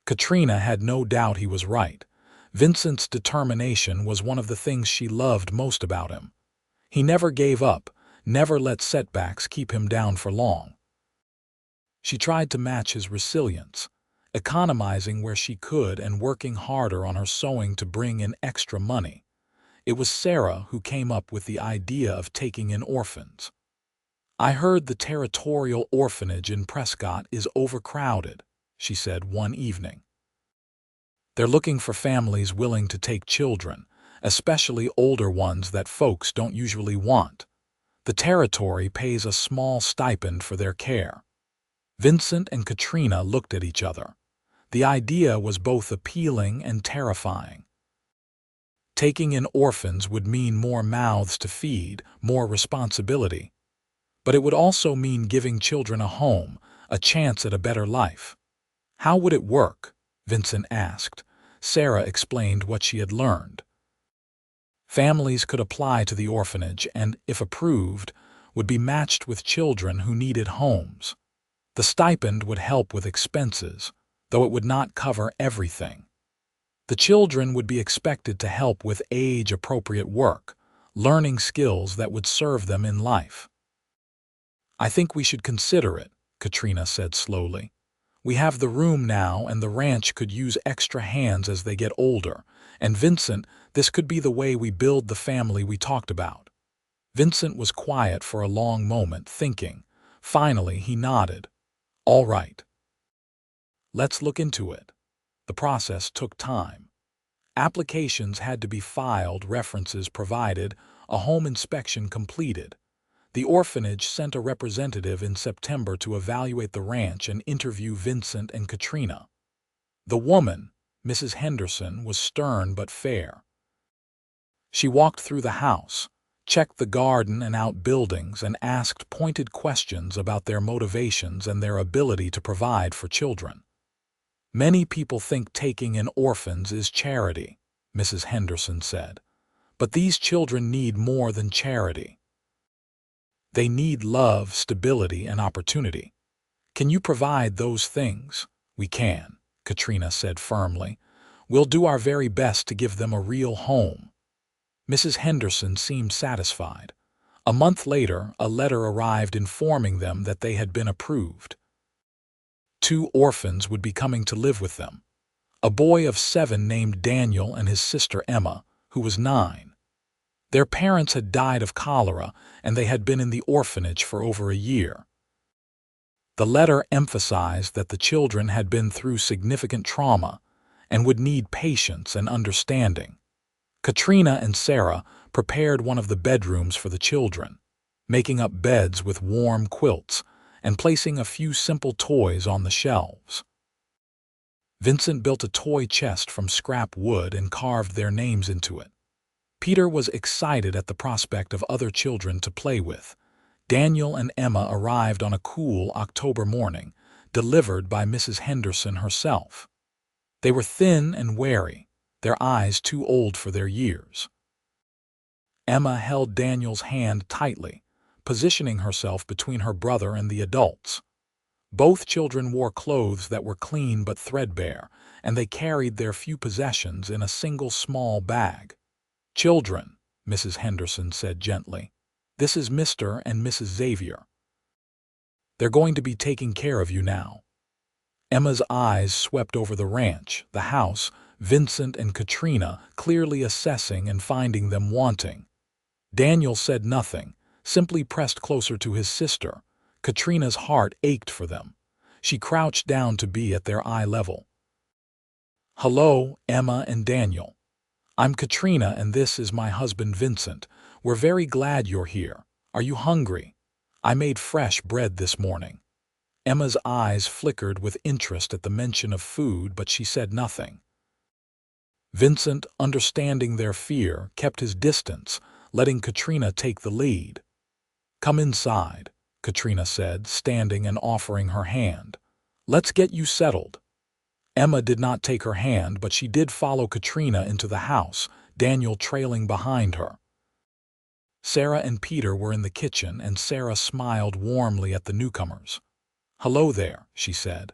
S1: Katrina had no doubt he was right. Vincent's determination was one of the things she loved most about him. He never gave up, never let setbacks keep him down for long. She tried to match his resilience, economizing where she could and working harder on her sewing to bring in extra money. It was Sarah who came up with the idea of taking in orphans. "I heard the territorial orphanage in Prescott is overcrowded," she said one evening. "They're looking for families willing to take children, especially older ones that folks don't usually want. The territory pays a small stipend for their care." Vincent and Katrina looked at each other. The idea was both appealing and terrifying. Taking in orphans would mean more mouths to feed, more responsibility. But it would also mean giving children a home, a chance at a better life. "How would it work?" Vincent asked. Sarah explained what she had learned. Families could apply to the orphanage and, if approved, would be matched with children who needed homes. The stipend would help with expenses, though it would not cover everything. The children would be expected to help with age-appropriate work, learning skills that would serve them in life. "I think we should consider it," Katrina said slowly. "We have the room now, and the ranch could use extra hands as they get older. And Vincent, this could be the way we build the family we talked about." Vincent was quiet for a long moment, thinking. Finally, he nodded. "All right. Let's look into it." The process took time. Applications had to be filed, references provided, a home inspection completed. The orphanage sent a representative in September to evaluate the ranch and interview Vincent and Katrina. The woman, Mrs. Henderson, was stern but fair. She walked through the house, checked the garden and outbuildings, and asked pointed questions about their motivations and their ability to provide for children. "Many people think taking in orphans is charity," Mrs. Henderson said. "But these children need more than charity. They need love, stability, and opportunity. Can you provide those things?" "We can," Katrina said firmly. "We'll do our very best to give them a real home." Mrs. Henderson seemed satisfied. A month later, a letter arrived informing them that they had been approved. 2 orphans would be coming to live with them. A boy of 7 named Daniel and his sister Emma, who was 9. Their parents had died of cholera, and they had been in the orphanage for over a year. The letter emphasized that the children had been through significant trauma and would need patience and understanding. Katrina and Sarah prepared one of the bedrooms for the children, making up beds with warm quilts and placing a few simple toys on the shelves. Vincent built a toy chest from scrap wood and carved their names into it. Peter was excited at the prospect of other children to play with. Daniel and Emma arrived on a cool October morning, delivered by Mrs. Henderson herself. They were thin and wary, their eyes too old for their years. Emma held Daniel's hand tightly, positioning herself between her brother and the adults. Both children wore clothes that were clean but threadbare, and they carried their few possessions in a single small bag. "Children," Mrs. Henderson said gently, "this is Mr. and Mrs. Xavier. They're going to be taking care of you now." Emma's eyes swept over the ranch, the house, Vincent and Katrina, clearly assessing and finding them wanting. Daniel said nothing, simply pressed closer to his sister. Katrina's heart ached for them. She crouched down to be at their eye level. "Hello, Emma and Daniel. I'm Katrina and this is my husband Vincent. We're very glad you're here. Are you hungry? I made fresh bread this morning." Emma's eyes flickered with interest at the mention of food, but she said nothing. Vincent, understanding their fear, kept his distance, letting Katrina take the lead. "Come inside," Katrina said, standing and offering her hand. "Let's get you settled." Emma did not take her hand, but she did follow Katrina into the house, Daniel trailing behind her. Sarah and Peter were in the kitchen, and Sarah smiled warmly at the newcomers. "Hello there," she said.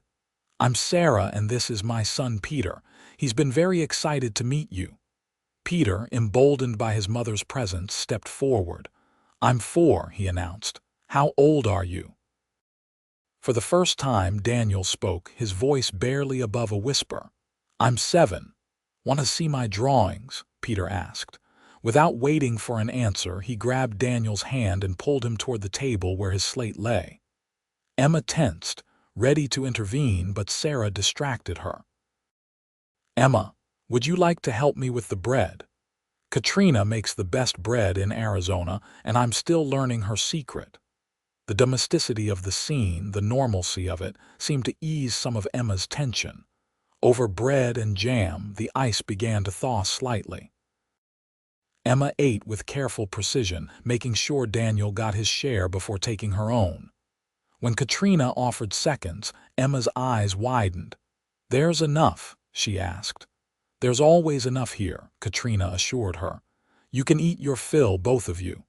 S1: "I'm Sarah, and this is my son Peter. He's been very excited to meet you." Peter, emboldened by his mother's presence, stepped forward. "I'm 4, he announced. "How old are you?" For the first time, Daniel spoke, his voice barely above a whisper. "I'm 7. Want to see my drawings?" Peter asked. Without waiting for an answer, he grabbed Daniel's hand and pulled him toward the table where his slate lay. Emma tensed, ready to intervene, but Sarah distracted her. "Emma, would you like to help me with the bread? Katrina makes the best bread in Arizona, and I'm still learning her secret." The domesticity of the scene, the normalcy of it, seemed to ease some of Emma's tension. Over bread and jam, the ice began to thaw slightly. Emma ate with careful precision, making sure Daniel got his share before taking her own. When Katrina offered seconds, Emma's eyes widened. "There's enough?" she asked. "There's always enough here," Katrina assured her. "You can eat your fill, both of you."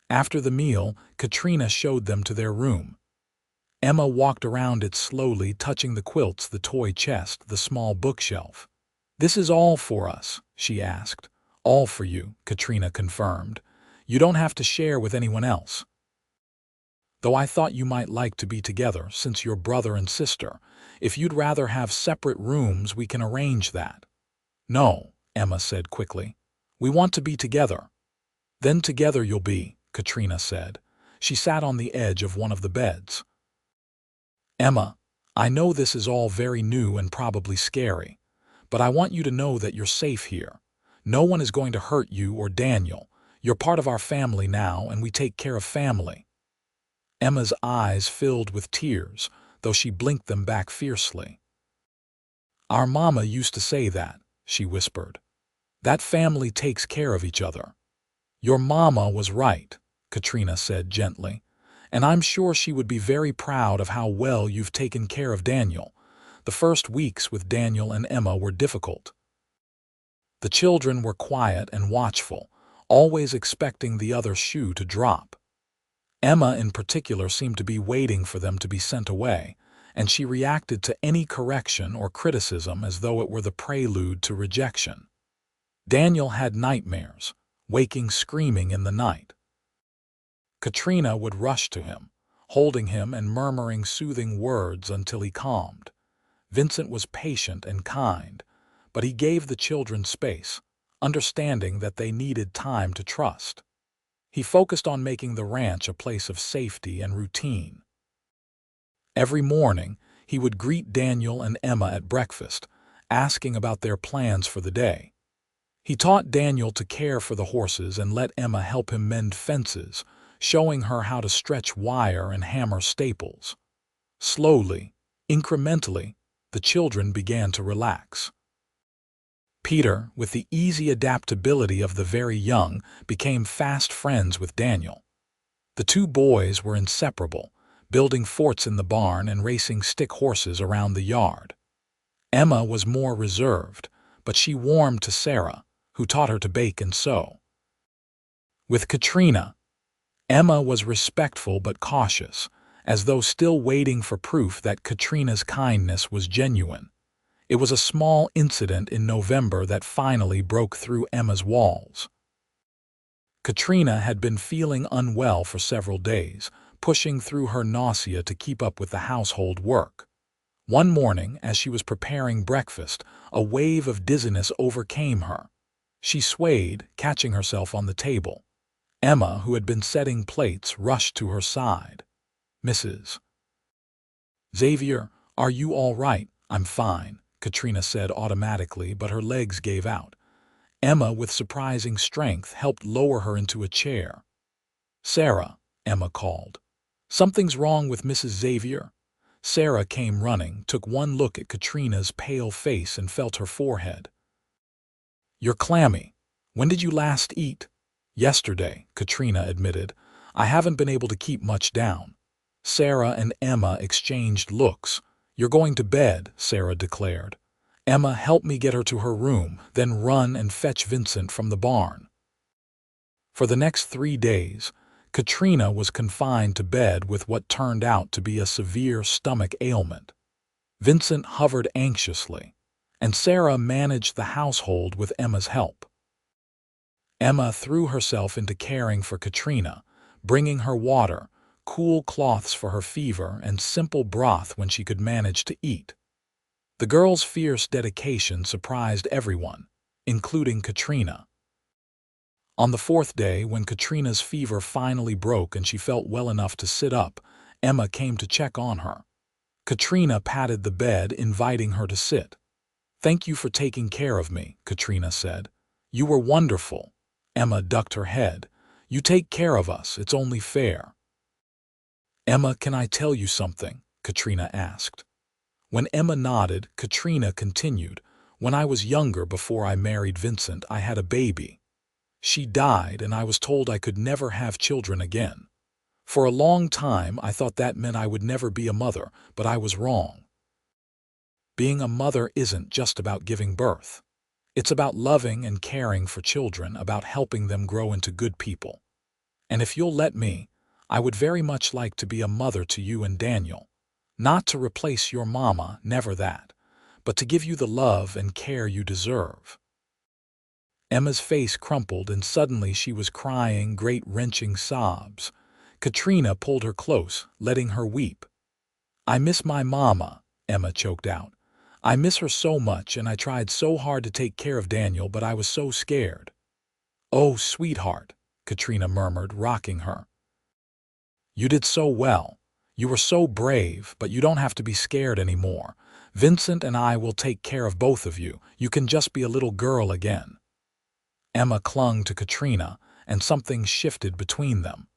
S1: After the meal, Katrina showed them to their room. Emma walked around it slowly, touching the quilts, the toy chest, the small bookshelf. "This is all for us?" she asked. "All for you," Katrina confirmed. "You don't have to share with anyone else. Though I thought you might like to be together, since you're brother and sister. If you'd rather have separate rooms, we can arrange that." "No," Emma said quickly. "We want to be together." "Then together you'll be," Katrina said. She sat on the edge of one of the beds. "Emma, I know this is all very new and probably scary, but I want you to know that you're safe here. No one is going to hurt you or Daniel. You're part of our family now, and we take care of family." Emma's eyes filled with tears, though she blinked them back fiercely. "Our mama used to say that," she whispered. "That family takes care of each other." "Your mama was right," Katrina said gently, "and I'm sure she would be very proud of how well you've taken care of Daniel. The first weeks with Daniel and Emma were difficult." The children were quiet and watchful, always expecting the other shoe to drop. Emma in particular seemed to be waiting for them to be sent away, and she reacted to any correction or criticism as though it were the prelude to rejection. Daniel had nightmares, waking screaming in the night. Katrina would rush to him, holding him and murmuring soothing words until he calmed. Vincent was patient and kind, but he gave the children space, understanding that they needed time to trust. He focused on making the ranch a place of safety and routine. Every morning, he would greet Daniel and Emma at breakfast, asking about their plans for the day. He taught Daniel to care for the horses and let Emma help him mend fences, showing her how to stretch wire and hammer staples. Slowly, incrementally, the children began to relax. Peter, with the easy adaptability of the very young, became fast friends with Daniel. The two boys were inseparable, building forts in the barn and racing stick horses around the yard. Emma was more reserved, but she warmed to Sarah, who taught her to bake and sew. With Katrina, Emma was respectful but cautious, as though still waiting for proof that Katrina's kindness was genuine. It was a small incident in November that finally broke through Emma's walls. Katrina had been feeling unwell for several days, pushing through her nausea to keep up with the household work. One morning, as she was preparing breakfast, a wave of dizziness overcame her. She swayed, catching herself on the table. Emma, who had been setting plates, rushed to her side. "Mrs. Xavier, are you all right? I'm fine, Katrina said automatically, but her legs gave out. Emma, with surprising strength, helped lower her into a chair. Sarah, Emma called. Something's wrong with Mrs. Xavier. Sarah came running, took one look at Katrina's pale face and felt her forehead. You're clammy. When did you last eat? Yesterday, Katrina admitted. I haven't been able to keep much down. Sarah and Emma exchanged looks. You're going to bed, Sarah declared. Emma, help me get her to her room, then run and fetch Vincent from the barn. For the next 3 days, Katrina was confined to bed with what turned out to be a severe stomach ailment. Vincent hovered anxiously, and Sarah managed the household with Emma's help. Emma threw herself into caring for Katrina, bringing her water, cool cloths for her fever, and simple broth when she could manage to eat. The girl's fierce dedication surprised everyone, including Katrina. On the 4th day, when Katrina's fever finally broke and she felt well enough to sit up, Emma came to check on her. Katrina patted the bed, inviting her to sit. Thank you for taking care of me, Katrina said. You were wonderful. Emma ducked her head. You take care of us, it's only fair. Emma, can I tell you something? Katrina asked. When Emma nodded, Katrina continued. When I was younger, before I married Vincent, I had a baby. She died, and I was told I could never have children again. For a long time, I thought that meant I would never be a mother, but I was wrong. Being a mother isn't just about giving birth. It's about loving and caring for children, about helping them grow into good people. And if you'll let me, I would very much like to be a mother to you and Daniel. Not to replace your mama, never that, but to give you the love and care you deserve. Emma's face crumpled, and suddenly she was crying great wrenching sobs. Katrina pulled her close, letting her weep. I miss my mama, Emma choked out. I miss her so much, and I tried so hard to take care of Daniel, but I was so scared. Oh, sweetheart, Katrina murmured, rocking her. You did so well. You were so brave, but you don't have to be scared anymore. Vincent and I will take care of both of you. You can just be a little girl again. Emma clung to Katrina, and something shifted between them.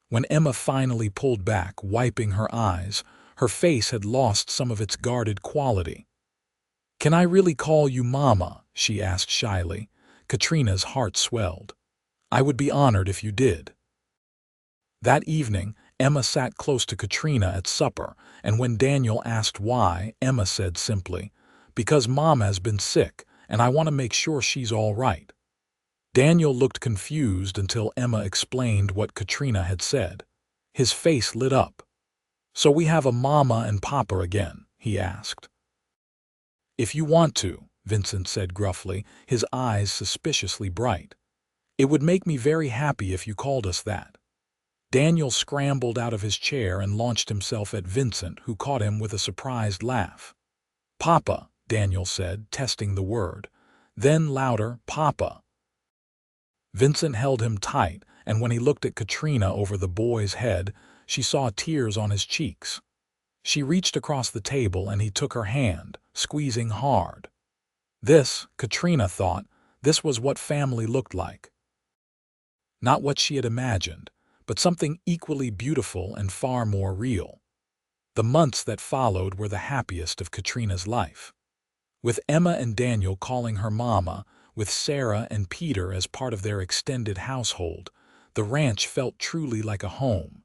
S1: When Emma finally pulled back, wiping her eyes, her face had lost some of its guarded quality. Can I really call you Mama? She asked shyly. Katrina's heart swelled. I would be honored if you did. That evening, Emma sat close to Katrina at supper, and when Daniel asked why, Emma said simply, because Mom has been sick, and I want to make sure she's all right. Daniel looked confused until Emma explained what Katrina had said. His face lit up. So we have a Mama and Papa again? He asked. If you want to, Vincent said gruffly, his eyes suspiciously bright. It would make me very happy if you called us that. Daniel scrambled out of his chair and launched himself at Vincent, who caught him with a surprised laugh. Papa, Daniel said, testing the word. Then louder, Papa. Vincent held him tight, and when he looked at Katrina over the boy's head, she saw tears on his cheeks. She reached across the table and he took her hand, squeezing hard. This, Katrina thought, this was what family looked like. Not what she had imagined, but something equally beautiful and far more real. The months that followed were the happiest of Katrina's life. With Emma and Daniel calling her Mama, with Sarah and Peter as part of their extended household, the ranch felt truly like a home.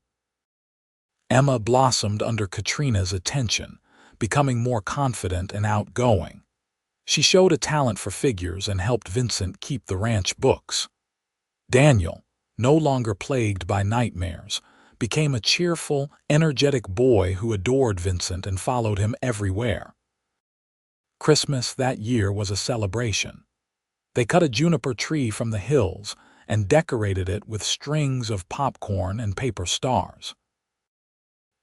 S1: Emma blossomed under Katrina's attention, becoming more confident and outgoing. She showed a talent for figures and helped Vincent keep the ranch books. Daniel, no longer plagued by nightmares, became a cheerful, energetic boy who adored Vincent and followed him everywhere. Christmas that year was a celebration. They cut a juniper tree from the hills and decorated it with strings of popcorn and paper stars.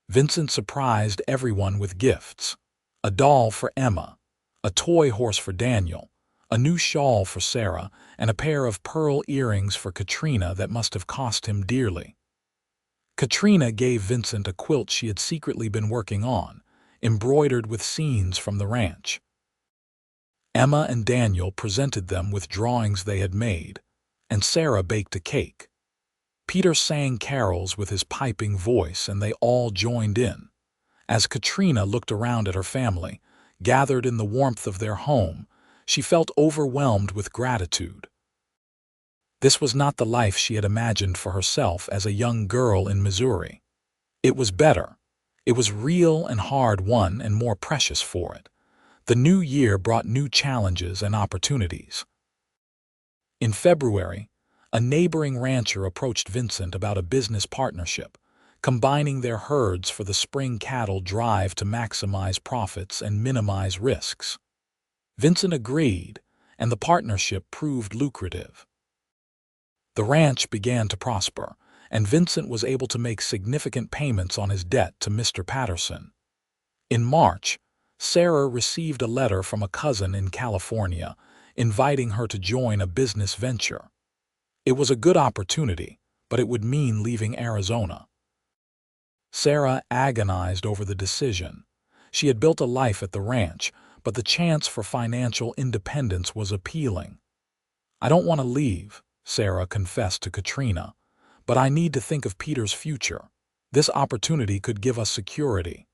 S1: Vincent surprised everyone with gifts: a doll for Emma, a toy horse for Daniel, a new shawl for Sarah, and a pair of pearl earrings for Katrina that must have cost him dearly. Katrina gave Vincent a quilt she had secretly been working on, embroidered with scenes from the ranch. Emma and Daniel presented them with drawings they had made, and Sarah baked a cake. Peter sang carols with his piping voice, and they all joined in. As Katrina looked around at her family, gathered in the warmth of their home, she felt overwhelmed with gratitude. This was not the life she had imagined for herself as a young girl in Missouri. It was better. It was real and hard-won and more precious for it. The new year brought new challenges and opportunities. In February, a neighboring rancher approached Vincent about a business partnership, combining their herds for the spring cattle drive to maximize profits and minimize risks. Vincent agreed, and the partnership proved lucrative. The ranch began to prosper, and Vincent was able to make significant payments on his debt to Mr. Patterson. In March, Sarah received a letter from a cousin in California, inviting her to join a business venture. It was a good opportunity, but it would mean leaving Arizona. Sarah agonized over the decision. She had built a life at the ranch, but the chance for financial independence was appealing. "I don't want to leave," Sarah confessed to Katrina, "but I need to think of Peter's future. This opportunity could give us security."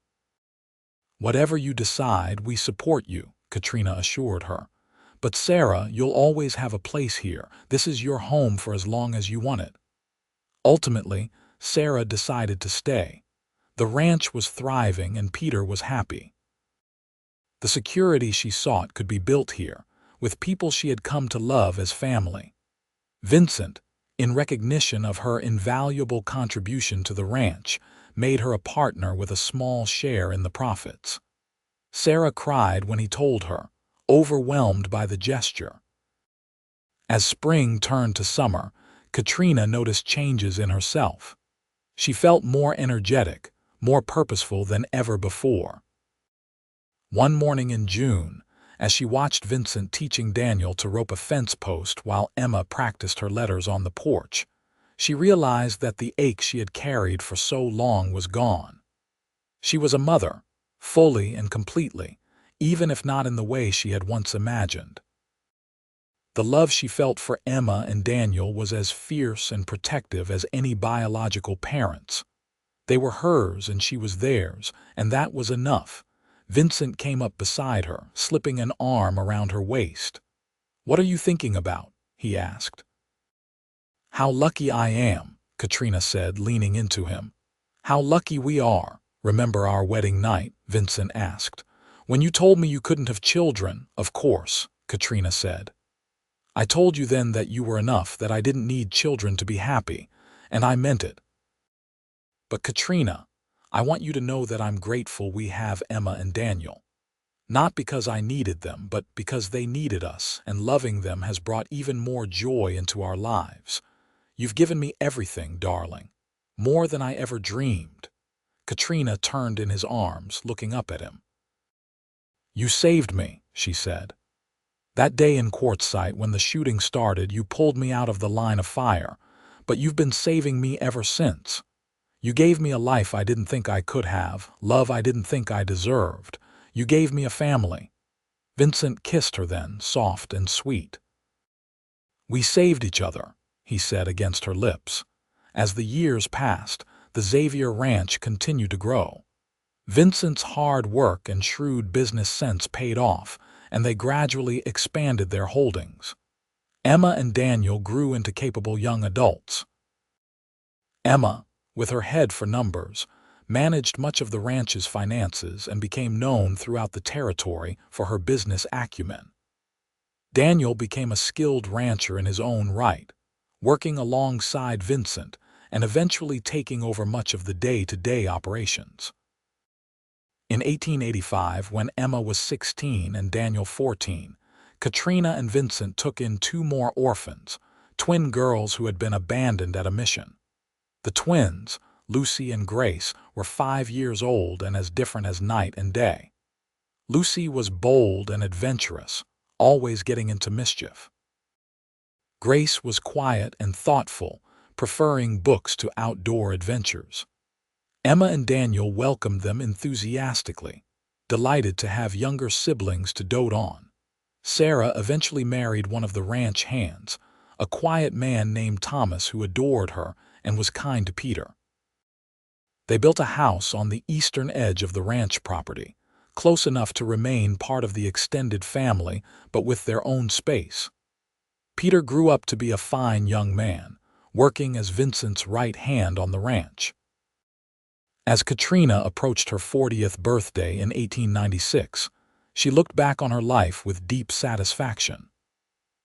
S1: "Whatever you decide, we support you," Katrina assured her. "But Sarah, you'll always have a place here. This is your home for as long as you want it." Ultimately, Sarah decided to stay. The ranch was thriving and Peter was happy. The security she sought could be built here, with people she had come to love as family. Vincent, in recognition of her invaluable contribution to the ranch, made her a partner with a small share in the profits. Sarah cried when he told her, overwhelmed by the gesture. As spring turned to summer, Katrina noticed changes in herself. She felt more energetic, more purposeful than ever before. One morning in June, as she watched Vincent teaching Daniel to rope a fence post while Emma practiced her letters on the porch, she realized that the ache she had carried for so long was gone. She was a mother, fully and completely, even if not in the way she had once imagined. The love she felt for Emma and Daniel was as fierce and protective as any biological parents. They were hers and she was theirs, and that was enough. Vincent came up beside her, slipping an arm around her waist. "What are you thinking about?" he asked. "How lucky I am," Katrina said, leaning into him. "How lucky we are. Remember our wedding night?" Vincent asked. "When you told me you couldn't have children." "Of course," Katrina said. "I told you then that you were enough, that I didn't need children to be happy, and I meant it. But Katrina, I want you to know that I'm grateful we have Emma and Daniel. Not because I needed them, but because they needed us, and loving them has brought even more joy into our lives. You've given me everything, darling. More than I ever dreamed." Katrina turned in his arms, looking up at him. "You saved me," she said. "That day in Quartzsite when the shooting started, you pulled me out of the line of fire, but you've been saving me ever since. You gave me a life I didn't think I could have, love I didn't think I deserved. You gave me a family." Vincent kissed her then, soft and sweet. "We saved each other," he said against her lips. As the years passed, the Xavier Ranch continued to grow. Vincent's hard work and shrewd business sense paid off, and they gradually expanded their holdings. Emma and Daniel grew into capable young adults. Emma, with her head for numbers, managed much of the ranch's finances and became known throughout the territory for her business acumen. Daniel became a skilled rancher in his own right, working alongside Vincent and eventually taking over much of the day-to-day operations. In 1885, when Emma was 16 and Daniel 14, Katrina and Vincent took in 2 more orphans, twin girls who had been abandoned at a mission. The twins, Lucy and Grace, were 5 years old and as different as night and day. Lucy was bold and adventurous, always getting into mischief. Grace was quiet and thoughtful, preferring books to outdoor adventures. Emma and Daniel welcomed them enthusiastically, delighted to have younger siblings to dote on. Sarah eventually married one of the ranch hands, a quiet man named Thomas who adored her and was kind to Peter. They built a house on the eastern edge of the ranch property, close enough to remain part of the extended family but with their own space. Peter grew up to be a fine young man, working as Vincent's right hand on the ranch. As Katrina approached her 40th birthday in 1896, she looked back on her life with deep satisfaction.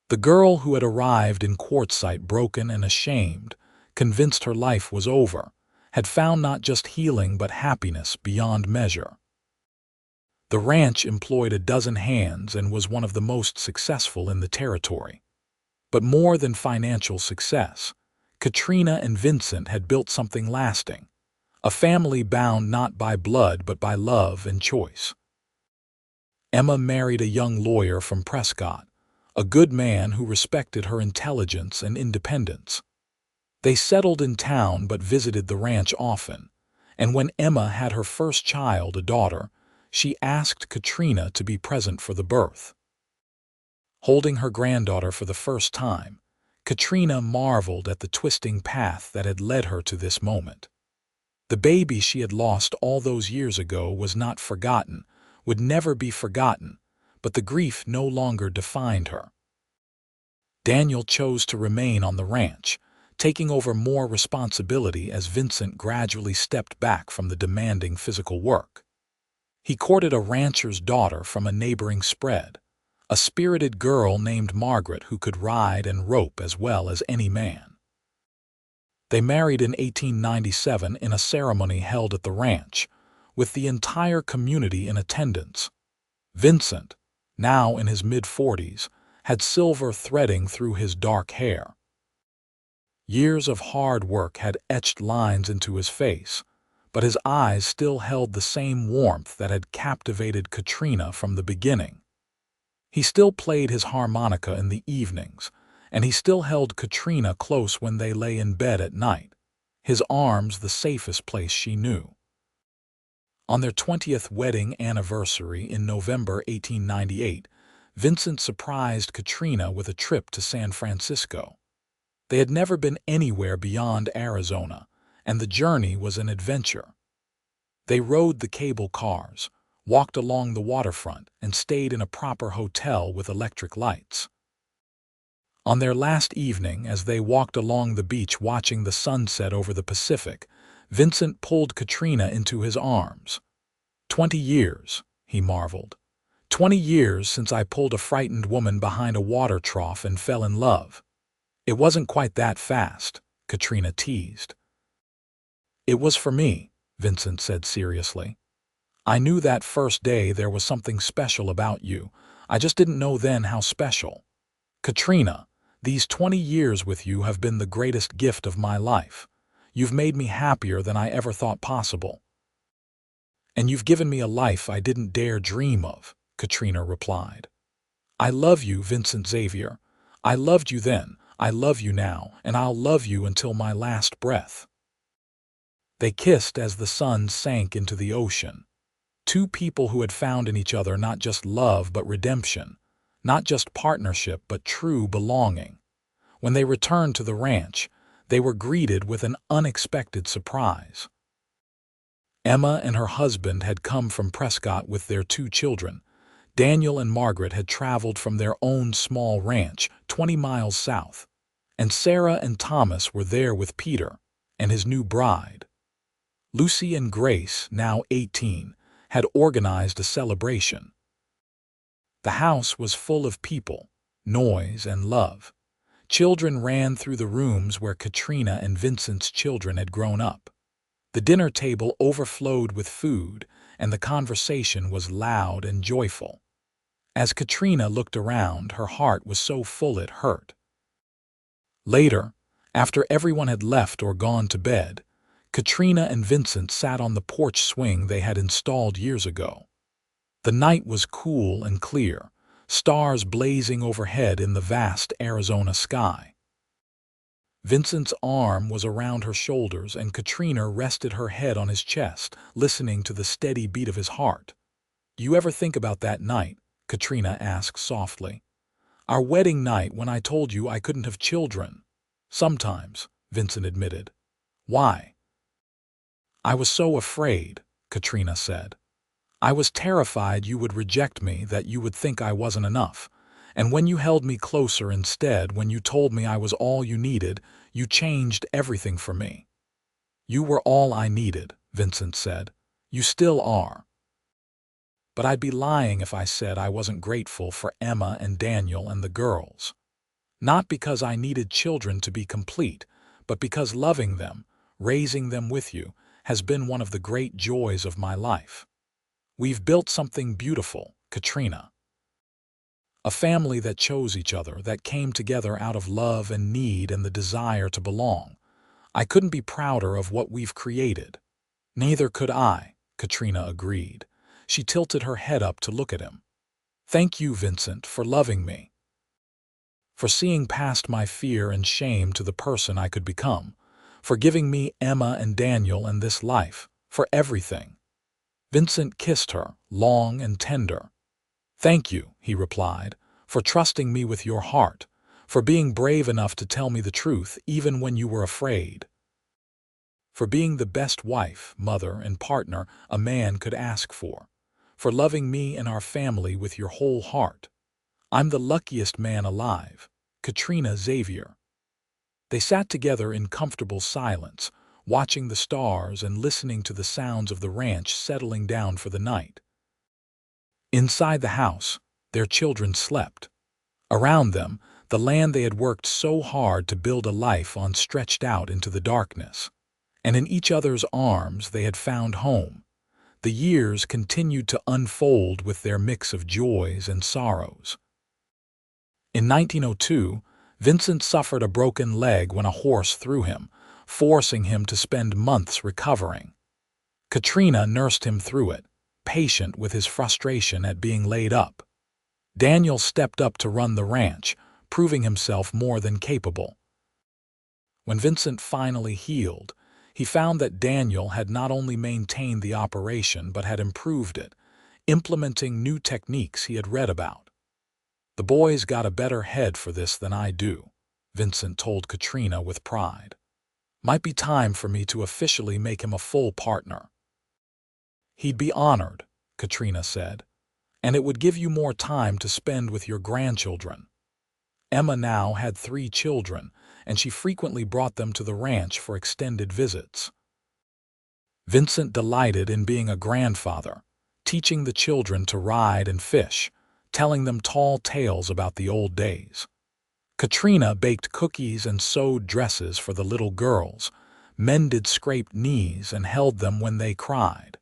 S1: The girl who had arrived in Quartzsite broken and ashamed, convinced her life was over, had found not just healing but happiness beyond measure. The ranch employed a dozen hands and was one of the most successful in the territory. But more than financial success, Katrina and Vincent had built something lasting, a family bound not by blood but by love and choice. Emma married a young lawyer from Prescott, a good man who respected her intelligence and independence. They settled in town but visited the ranch often, and when Emma had her first child, a daughter, she asked Katrina to be present for the birth. Holding her granddaughter for the first time, Katrina marveled at the twisting path that had led her to this moment. The baby she had lost all those years ago was not forgotten, would never be forgotten, but the grief no longer defined her. Daniel chose to remain on the ranch, taking over more responsibility as Vincent gradually stepped back from the demanding physical work. He courted a rancher's daughter from a neighboring spread, a spirited girl named Margaret who could ride and rope as well as any man. They married in 1897 in a ceremony held at the ranch, with the entire community in attendance. Vincent, now in his mid-40s, had silver threading through his dark hair. Years of hard work had etched lines into his face, but his eyes still held the same warmth that had captivated Katrina from the beginning. He still played his harmonica in the evenings, and he still held Katrina close when they lay in bed at night, his arms the safest place she knew. On their 20th wedding anniversary in November 1898, Vincent surprised Katrina with a trip to San Francisco. They had never been anywhere beyond Arizona, and the journey was an adventure. They rode the cable cars, walked along the waterfront, and stayed in a proper hotel with electric lights. On their last evening, as they walked along the beach watching the sunset over the Pacific, Vincent pulled Katrina into his arms. 20 years, he marveled. 20 years since I pulled a frightened woman behind a water trough and fell in love. It wasn't quite that fast, Katrina teased. It was for me, Vincent said seriously. I knew that first day there was something special about you. I just didn't know then how special. Katrina, these 20 years with you have been the greatest gift of my life. You've made me happier than I ever thought possible. And you've given me a life I didn't dare dream of, Katrina replied. I love you, Vincent Xavier. I loved you then, I love you now, and I'll love you until my last breath. They kissed as the sun sank into the ocean. Two people who had found in each other not just love but redemption, not just partnership but true belonging. When they returned to the ranch, they were greeted with an unexpected surprise. Emma and her husband had come from Prescott with their 2 children. Daniel and Margaret had traveled from their own small ranch 20 miles south, and Sarah and Thomas were there with Peter and his new bride. Lucy and Grace, now 18, had organized a celebration. The house was full of people, noise, and love. Children ran through the rooms where Katrina and Vincent's children had grown up. The dinner table overflowed with food, and the conversation was loud and joyful. As Katrina looked around, her heart was so full it hurt. Later, after everyone had left or gone to bed, Katrina and Vincent sat on the porch swing they had installed years ago. The night was cool and clear, stars blazing overhead in the vast Arizona sky. Vincent's arm was around her shoulders, and Katrina rested her head on his chest, listening to the steady beat of his heart. "You ever think about that night?" Katrina asked softly. "Our wedding night when I told you I couldn't have children?" "Sometimes," Vincent admitted. "Why?" "I was so afraid," Katrina said. "I was terrified you would reject me, that you would think I wasn't enough. And when you held me closer instead, when you told me I was all you needed, you changed everything for me." "You were all I needed," Vincent said. "You still are. But I'd be lying if I said I wasn't grateful for Emma and Daniel and the girls. Not because I needed children to be complete, but because loving them, raising them with you, has been one of the great joys of my life. We've built something beautiful, Katrina. A family that chose each other, that came together out of love and need and the desire to belong. I couldn't be prouder of what we've created." "Neither could I," Katrina agreed. She tilted her head up to look at him. "Thank you, Vincent, for loving me. For seeing past my fear and shame to the person I could become. For giving me Emma and Daniel and this life. For everything." Vincent kissed her, long and tender. "Thank you," he replied, "for trusting me with your heart, for being brave enough to tell me the truth even when you were afraid. For being the best wife, mother, and partner a man could ask for. For loving me and our family with your whole heart. I'm the luckiest man alive." Katrina Xavier. They sat together in comfortable silence, watching the stars and listening to the sounds of the ranch settling down for the night. Inside the house, their children slept. Around them, the land they had worked so hard to build a life on stretched out into the darkness. And in each other's arms they had found home. The years continued to unfold with their mix of joys and sorrows. In 1902, Vincent suffered a broken leg when a horse threw him, forcing him to spend months recovering. Katrina nursed him through it, patient with his frustration at being laid up. Daniel stepped up to run the ranch, proving himself more than capable. When Vincent finally healed, he found that Daniel had not only maintained the operation but had improved it, implementing new techniques he had read about. "The boy's got a better head for this than I do," Vincent told Katrina with pride. "Might be time for me to officially make him a full partner." "He'd be honored," Katrina said, "and it would give you more time to spend with your grandchildren." Emma now had 3 children, and she frequently brought them to the ranch for extended visits. Vincent delighted in being a grandfather, teaching the children to ride and fish, telling them tall tales about the old days. Katrina baked cookies and sewed dresses for the little girls, mended scraped knees and held them when they cried.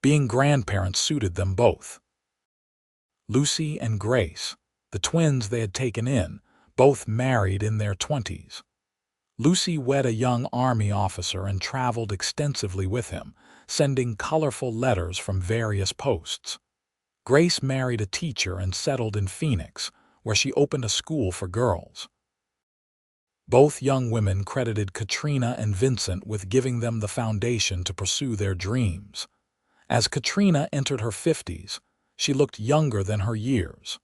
S1: Being grandparents suited them both. Lucy and Grace, the twins they had taken in, both married in their 20s. Lucy wed a young Army officer and traveled extensively with him, sending colorful letters from various posts. Grace married a teacher and settled in Phoenix, where she opened a school for girls. Both young women credited Katrina and Vincent with giving them the foundation to pursue their dreams. As Katrina entered her 50s, she looked younger than her years.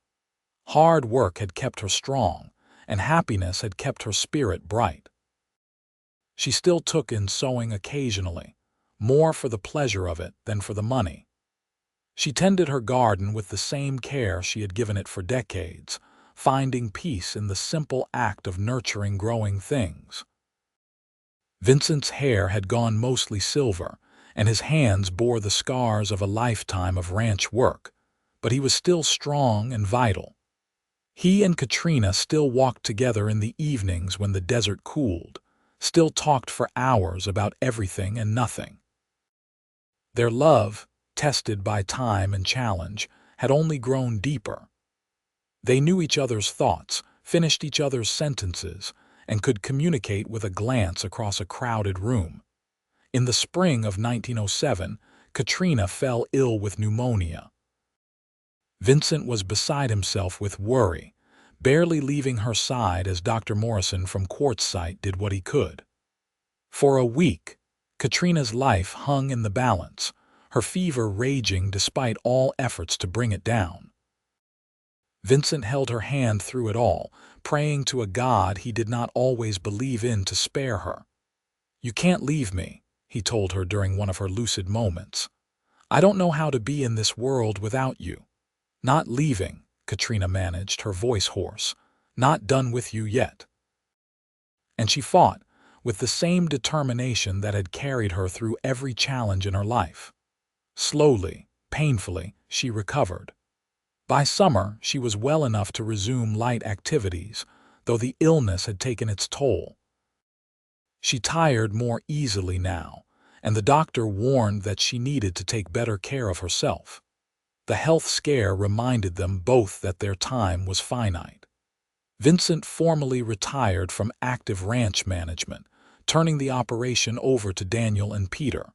S1: Hard work had kept her strong, and happiness had kept her spirit bright. She still took in sewing occasionally, more for the pleasure of it than for the money. She tended her garden with the same care she had given it for decades, finding peace in the simple act of nurturing growing things. Vincent's hair had gone mostly silver, and his hands bore the scars of a lifetime of ranch work, but he was still strong and vital. He and Katrina still walked together in the evenings when the desert cooled, still talked for hours about everything and nothing. Their love, tested by time and challenge, had only grown deeper. They knew each other's thoughts, finished each other's sentences, and could communicate with a glance across a crowded room. In the spring of 1907, Katrina fell ill with pneumonia. Vincent was beside himself with worry, barely leaving her side as Dr. Morrison from Quartzsite did what he could. For a week, Katrina's life hung in the balance, her fever raging despite all efforts to bring it down. Vincent held her hand through it all, praying to a God he did not always believe in to spare her. "You can't leave me," he told her during one of her lucid moments. "I don't know how to be in this world without you." "Not leaving," Katrina managed, her voice hoarse. "Not done with you yet." And she fought, with the same determination that had carried her through every challenge in her life. Slowly, painfully, she recovered. By summer, she was well enough to resume light activities, though the illness had taken its toll. She tired more easily now, and the doctor warned that she needed to take better care of herself. The health scare reminded them both that their time was finite. Vincent formally retired from active ranch management, turning the operation over to Daniel and Peter.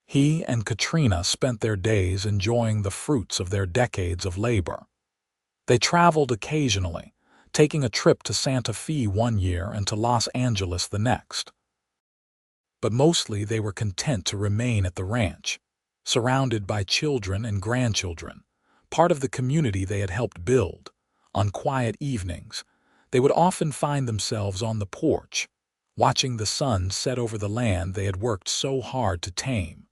S1: He and Katrina spent their days enjoying the fruits of their decades of labor. They traveled occasionally, taking a trip to Santa Fe one year and to Los Angeles the next. But mostly they were content to remain at the ranch, surrounded by children and grandchildren, part of the community they had helped build. On quiet evenings, they would often find themselves on the porch, watching the sun set over the land they had worked so hard to tame.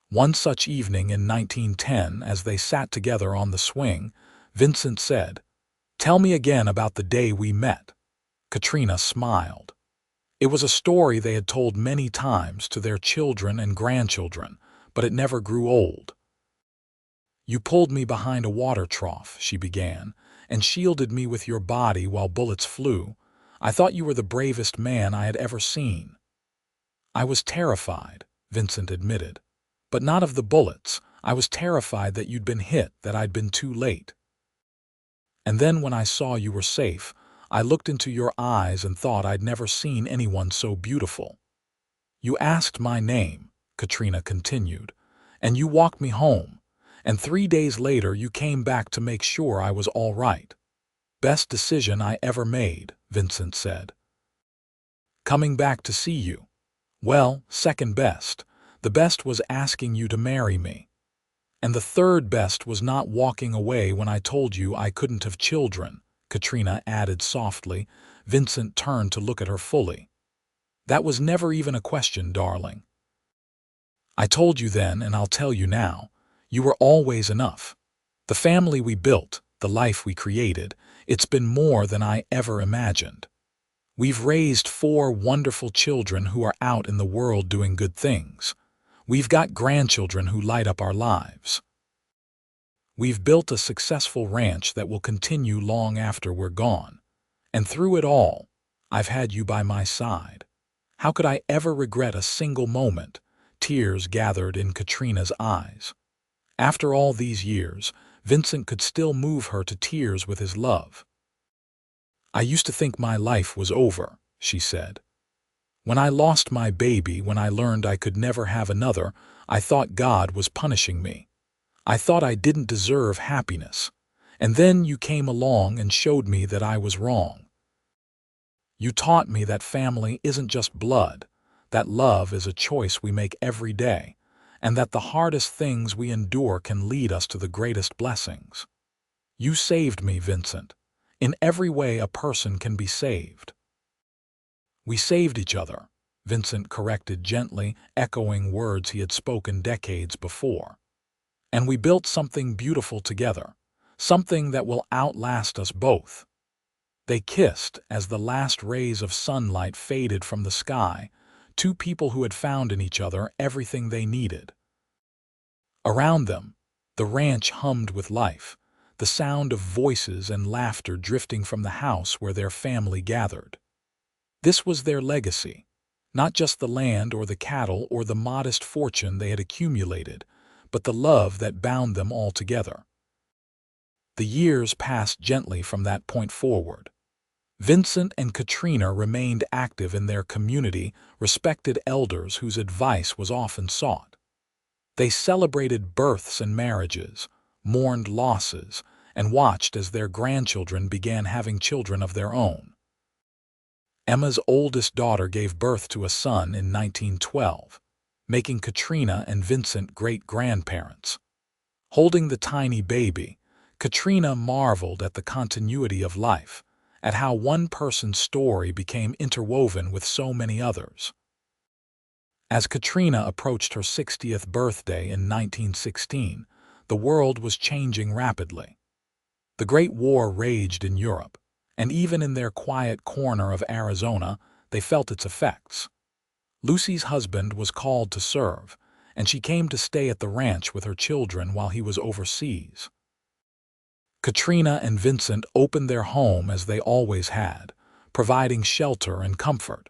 S1: One such evening in 1910, as they sat together on the swing, Vincent said, "Tell me again about the day we met." Katrina smiled. It was a story they had told many times to their children and grandchildren, but it never grew old. "You pulled me behind a water trough," she began, "and shielded me with your body while bullets flew. I thought you were the bravest man I had ever seen." "I was terrified," Vincent admitted. "But not of the bullets. I was terrified that you'd been hit, that I'd been too late. And then when I saw you were safe, I looked into your eyes and thought I'd never seen anyone so beautiful. You asked my name," Katrina continued, "and you walked me home, and 3 days later you came back to make sure I was all right." "Best decision I ever made," Vincent said. "Coming back to see you. Well, second best. The best was asking you to marry me. And the third best was not walking away when I told you I couldn't have children," Katrina added softly. Vincent turned to look at her fully. "That was never even a question, darling. I told you then, and I'll tell you now. You were always enough. The family we built, the life we created, it's been more than I ever imagined. We've raised 4 wonderful children who are out in the world doing good things. We've got grandchildren who light up our lives. We've built a successful ranch that will continue long after we're gone. And through it all, I've had you by my side. How could I ever regret a single moment?" Tears gathered in Katrina's eyes. After all these years, Vincent could still move her to tears with his love. "I used to think my life was over," she said. "When I lost my baby, when I learned I could never have another, I thought God was punishing me. I thought I didn't deserve happiness. And then you came along and showed me that I was wrong. You taught me that family isn't just blood, that love is a choice we make every day, and that the hardest things we endure can lead us to the greatest blessings. You saved me, Vincent. In every way a person can be saved." "We saved each other," Vincent corrected gently, echoing words he had spoken decades before. "And we built something beautiful together, something that will outlast us both." They kissed as the last rays of sunlight faded from the sky, 2 people who had found in each other everything they needed. Around them, the ranch hummed with life, the sound of voices and laughter drifting from the house where their family gathered. This was their legacy, not just the land or the cattle or the modest fortune they had accumulated, but the love that bound them all together. The years passed gently from that point forward. Vincent and Katrina remained active in their community, respected elders whose advice was often sought. They celebrated births and marriages, mourned losses, and watched as their grandchildren began having children of their own. Emma's oldest daughter gave birth to a son in 1912, making Katrina and Vincent great-grandparents. Holding the tiny baby, Katrina marveled at the continuity of life, at how one person's story became interwoven with so many others. As Katrina approached her 60th birthday in 1916, the world was changing rapidly. The Great War raged in Europe, and even in their quiet corner of Arizona, they felt its effects. Lucy's husband was called to serve, and she came to stay at the ranch with her children while he was overseas. Katrina and Vincent opened their home as they always had, providing shelter and comfort.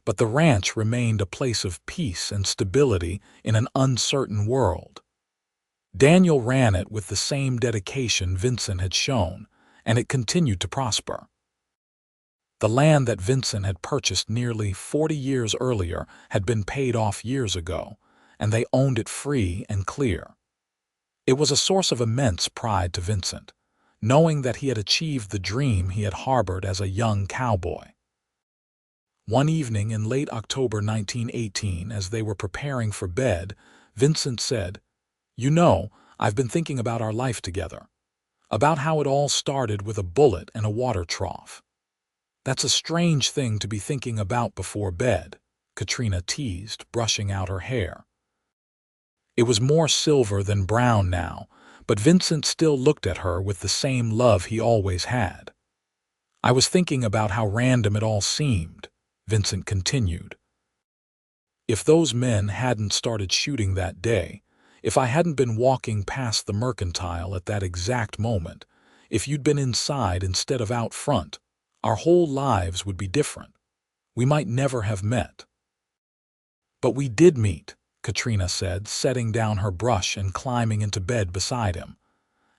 S1: But the ranch remained a place of peace and stability in an uncertain world. Daniel ran it with the same dedication Vincent had shown, and it continued to prosper. The land that Vincent had purchased nearly 40 years earlier had been paid off years ago, and they owned it free and clear. It was a source of immense pride to Vincent, knowing that he had achieved the dream he had harbored as a young cowboy. One evening in late October 1918, as they were preparing for bed, Vincent said, "You know, I've been thinking about our life together, about how it all started with a bullet and a water trough." "That's a strange thing to be thinking about before bed," Katrina teased, brushing out her hair. It was more silver than brown now, but Vincent still looked at her with the same love he always had. "I was thinking about how random it all seemed," Vincent continued. "If those men hadn't started shooting that day, if I hadn't been walking past the mercantile at that exact moment, if you'd been inside instead of out front, our whole lives would be different. We might never have met." "But we did meet," Katrina said, setting down her brush and climbing into bed beside him.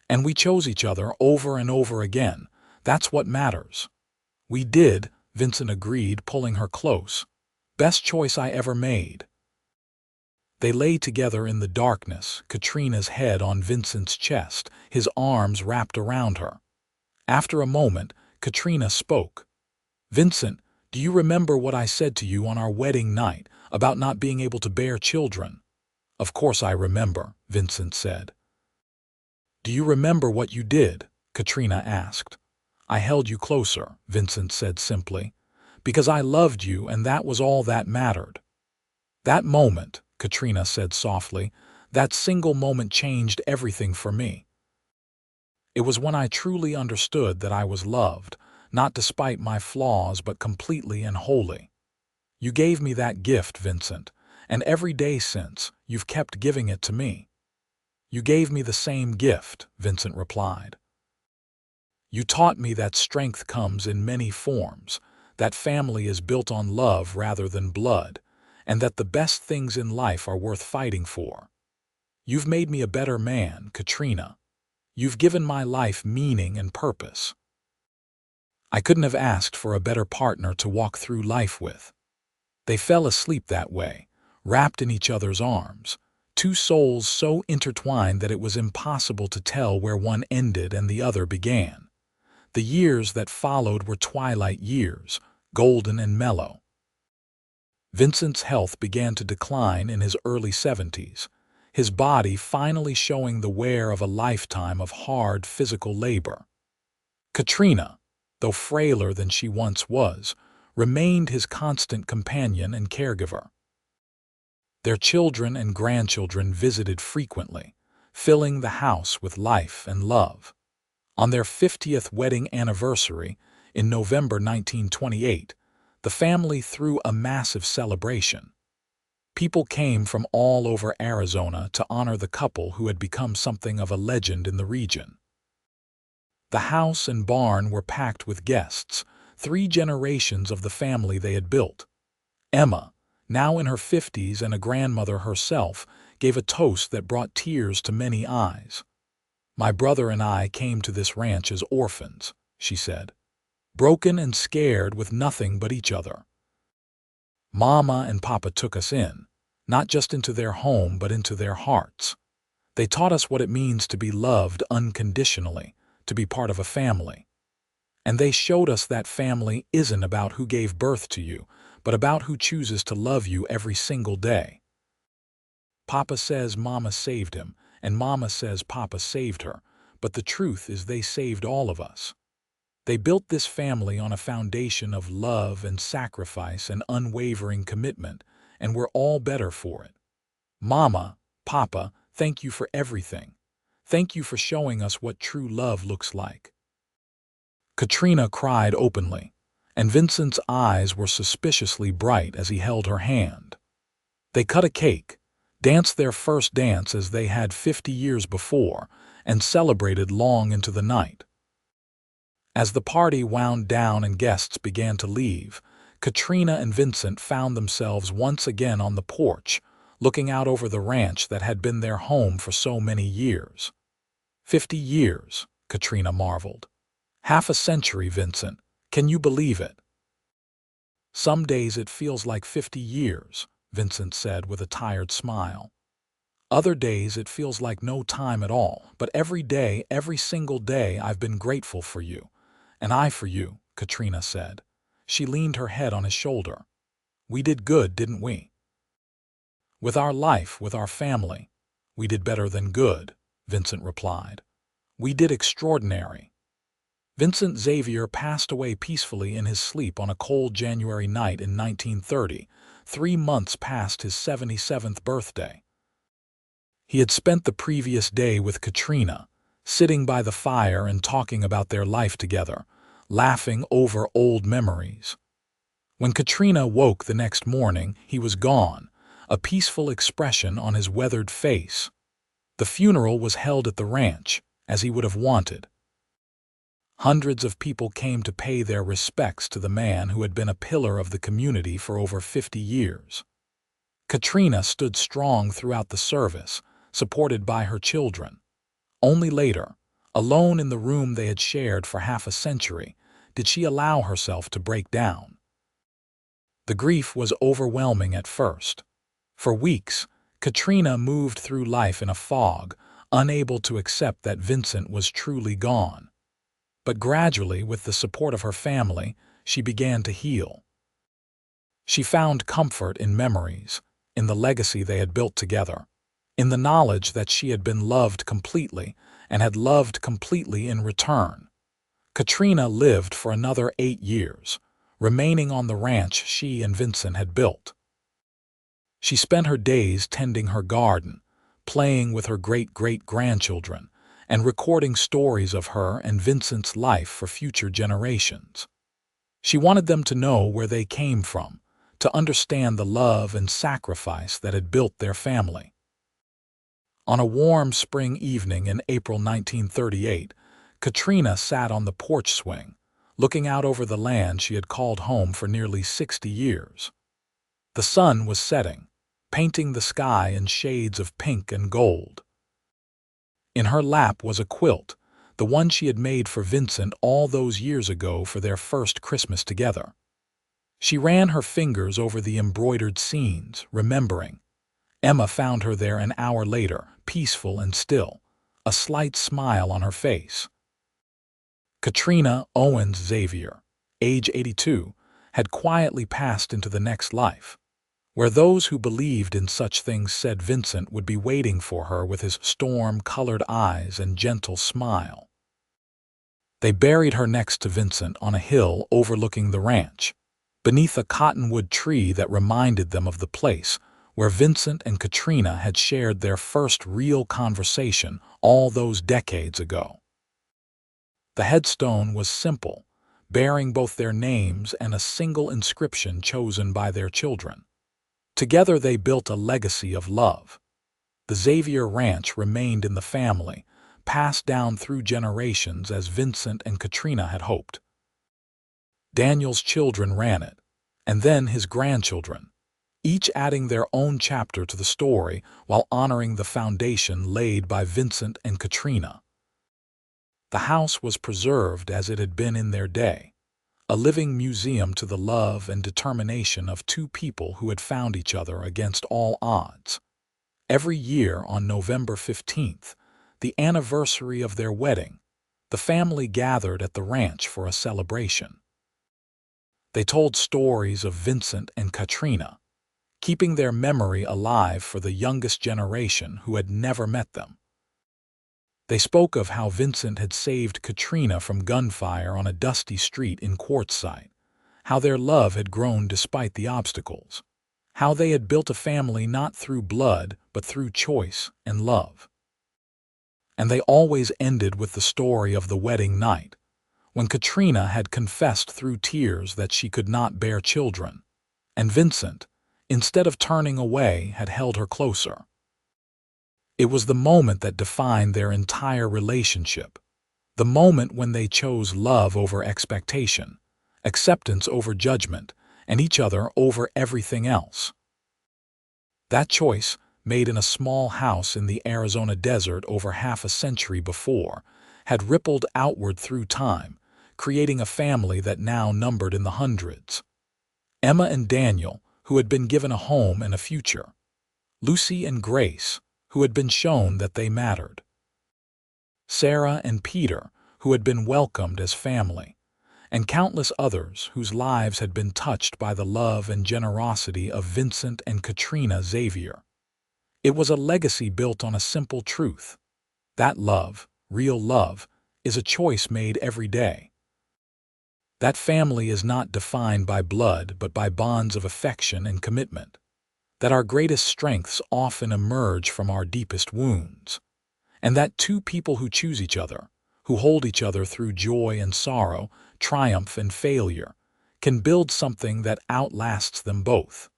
S1: "And we chose each other over and over again. That's what matters." "We did," Vincent agreed, pulling her close. "Best choice I ever made." They lay together in the darkness, Katrina's head on Vincent's chest, his arms wrapped around her. After a moment, Katrina spoke. "Vincent, do you remember what I said to you on our wedding night about not being able to bear children?" "Of course I remember," Vincent said. "Do you remember what you did?" Katrina asked. "I held you closer," Vincent said simply, "because I loved you and that was all that mattered." "That moment," Katrina said softly, "that single moment changed everything for me. It was when I truly understood that I was loved, not despite my flaws but completely and wholly. You gave me that gift, Vincent, and every day since, you've kept giving it to me." "You gave me the same gift," Vincent replied. "You taught me that strength comes in many forms, that family is built on love rather than blood, and that the best things in life are worth fighting for. You've made me a better man, Katrina. You've given my life meaning and purpose. I couldn't have asked for a better partner to walk through life with." They fell asleep that way, wrapped in each other's arms, two souls so intertwined that it was impossible to tell where one ended and the other began. The years that followed were twilight years, golden and mellow. Vincent's health began to decline in his early 70s, his body finally showing the wear of a lifetime of hard physical labor. Katrina, though frailer than she once was, remained his constant companion and caregiver. Their children and grandchildren visited frequently, filling the house with life and love. On their 50th wedding anniversary, in November 1928, the family threw a massive celebration. People came from all over Arizona to honor the couple who had become something of a legend in the region. The house and barn were packed with guests, 3 generations of the family they had built. Emma, now in her 50s and a grandmother herself, gave a toast that brought tears to many eyes. "My brother and I came to this ranch as orphans," she said, "broken and scared with nothing but each other. Mama and Papa took us in, not just into their home but into their hearts. They taught us what it means to be loved unconditionally, to be part of a family. And they showed us that family isn't about who gave birth to you, but about who chooses to love you every single day. Papa says Mama saved him, and Mama says Papa saved her, but the truth is they saved all of us. They built this family on a foundation of love and sacrifice and unwavering commitment, and we're all better for it. Mama, Papa, thank you for everything. Thank you for showing us what true love looks like. Katrina cried openly, and Vincent's eyes were suspiciously bright as he held her hand. They cut a cake, danced their first dance as they had 50 years before, and celebrated long into the night. As the party wound down and guests began to leave, Katrina and Vincent found themselves once again on the porch, looking out over the ranch that had been their home for so many years. 50 years, Katrina marveled. Half a century, Vincent. Can you believe it? Some days it feels like 50 years, Vincent said with a tired smile. Other days it feels like no time at all, but every day, every single day, I've been grateful for you. And I for you, Katrina said. She leaned her head on his shoulder. We did good, didn't we? With our life, with our family, we did better than good, Vincent replied. We did extraordinary. Vincent Xavier passed away peacefully in his sleep on a cold January night in 1930, 3 months past his 77th birthday. He had spent the previous day with Katrina, sitting by the fire and talking about their life together, laughing over old memories. When Katrina woke the next morning, he was gone, a peaceful expression on his weathered face. The funeral was held at the ranch, as he would have wanted. Hundreds of people came to pay their respects to the man who had been a pillar of the community for over 50 years. Katrina stood strong throughout the service, supported by her children. Only later, alone in the room they had shared for half a century, did she allow herself to break down. The grief was overwhelming at first. For weeks, Katrina moved through life in a fog, unable to accept that Vincent was truly gone. But gradually, with the support of her family, she began to heal. She found comfort in memories, in the legacy they had built together, in the knowledge that she had been loved completely and had loved completely in return. Katrina lived for another 8 years, remaining on the ranch she and Vincent had built. She spent her days tending her garden, playing with her great-great-grandchildren, and recording stories of her and Vincent's life for future generations. She wanted them to know where they came from, to understand the love and sacrifice that had built their family. On a warm spring evening in April 1938, Katrina sat on the porch swing, looking out over the land she had called home for nearly 60 years. The sun was setting, painting the sky in shades of pink and gold. In her lap was a quilt, the one she had made for Vincent all those years ago for their first Christmas together. She ran her fingers over the embroidered scenes, remembering. Emma found her there an hour later, peaceful and still, a slight smile on her face. Katrina Owens Xavier, age 82, had quietly passed into the next life, where those who believed in such things said Vincent would be waiting for her with his storm-colored eyes and gentle smile. They buried her next to Vincent on a hill overlooking the ranch, beneath a cottonwood tree that reminded them of the place where Vincent and Katrina had shared their first real conversation all those decades ago. The headstone was simple, bearing both their names and a single inscription chosen by their children. Together they built a legacy of love. The Xavier Ranch remained in the family, passed down through generations as Vincent and Katrina had hoped. Daniel's children ran it, and then his grandchildren, each adding their own chapter to the story while honoring the foundation laid by Vincent and Katrina. The house was preserved as it had been in their day, a living museum to the love and determination of two people who had found each other against all odds. Every year on November 15th, the anniversary of their wedding, the the family gathered at the ranch for a celebration. They told stories of Vincent and Katrina, keeping their memory alive for the youngest generation who had never met them. They spoke of how Vincent had saved Katrina from gunfire on a dusty street in Quartzsite, how their love had grown despite the obstacles, how they had built a family not through blood but through choice and love. And they always ended with the story of the wedding night, when Katrina had confessed through tears that she could not bear children, and Vincent, instead of turning away, had held her closer. It was the moment that defined their entire relationship, the moment when they chose love over expectation, acceptance over judgment, and each other over everything else. That choice, made in a small house in the Arizona desert over half a century before, had rippled outward through time, creating a family that now numbered in the hundreds. Emma and Daniel, who had been given a home and a future. Lucy and Grace, who had been shown that they mattered. Sarah and Peter, who had been welcomed as family, and countless others whose lives had been touched by the love and generosity of Vincent and Katrina Xavier. It was a legacy built on a simple truth: that love, real love, is a choice made every day. That family is not defined by blood but by bonds of affection and commitment. That our greatest strengths often emerge from our deepest wounds. And that two people who choose each other, who hold each other through joy and sorrow, triumph and failure, can build something that outlasts them both.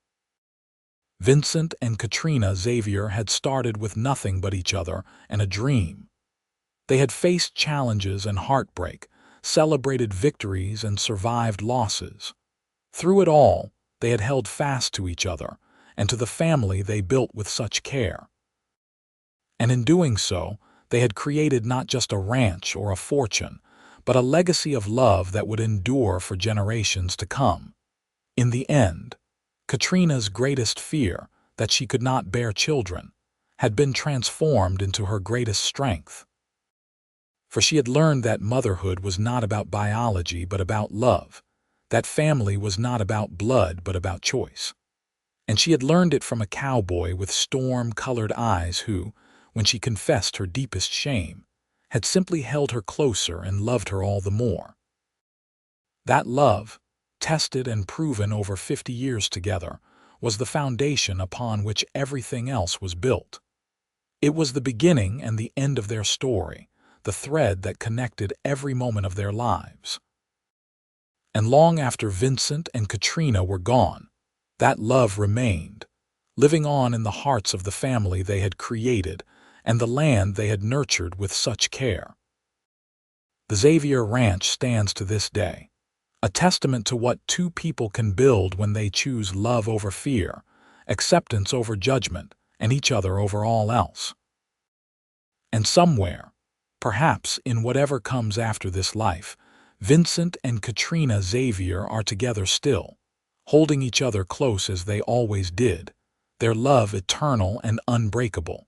S1: Vincent and Katrina Xavier had started with nothing but each other and a dream. They had faced challenges and heartbreak, celebrated victories and survived losses. Through it all, they had held fast to each other and to the family they built with such care. And in doing so, they had created not just a ranch or a fortune, but a legacy of love that would endure for generations to come. In the end, Katrina's greatest fear, that she could not bear children, had been transformed into her greatest strength. For she had learned that motherhood was not about biology but about love, that family was not about blood but about choice. And she had learned it from a cowboy with storm-colored eyes who, when she confessed her deepest shame, had simply held her closer and loved her all the more. That love, tested and proven over 50 years together, was the foundation upon which everything else was built. It was the beginning and the end of their story, the thread that connected every moment of their lives. And long after Vincent and Katrina were gone, that love remained, living on in the hearts of the family they had created and the land they had nurtured with such care. The Xavier Ranch stands to this day, a testament to what two people can build when they choose love over fear, acceptance over judgment, and each other over all else. And somewhere, perhaps in whatever comes after this life, Vincent and Katrina Xavier are together still, holding each other close as they always did, their love eternal and unbreakable.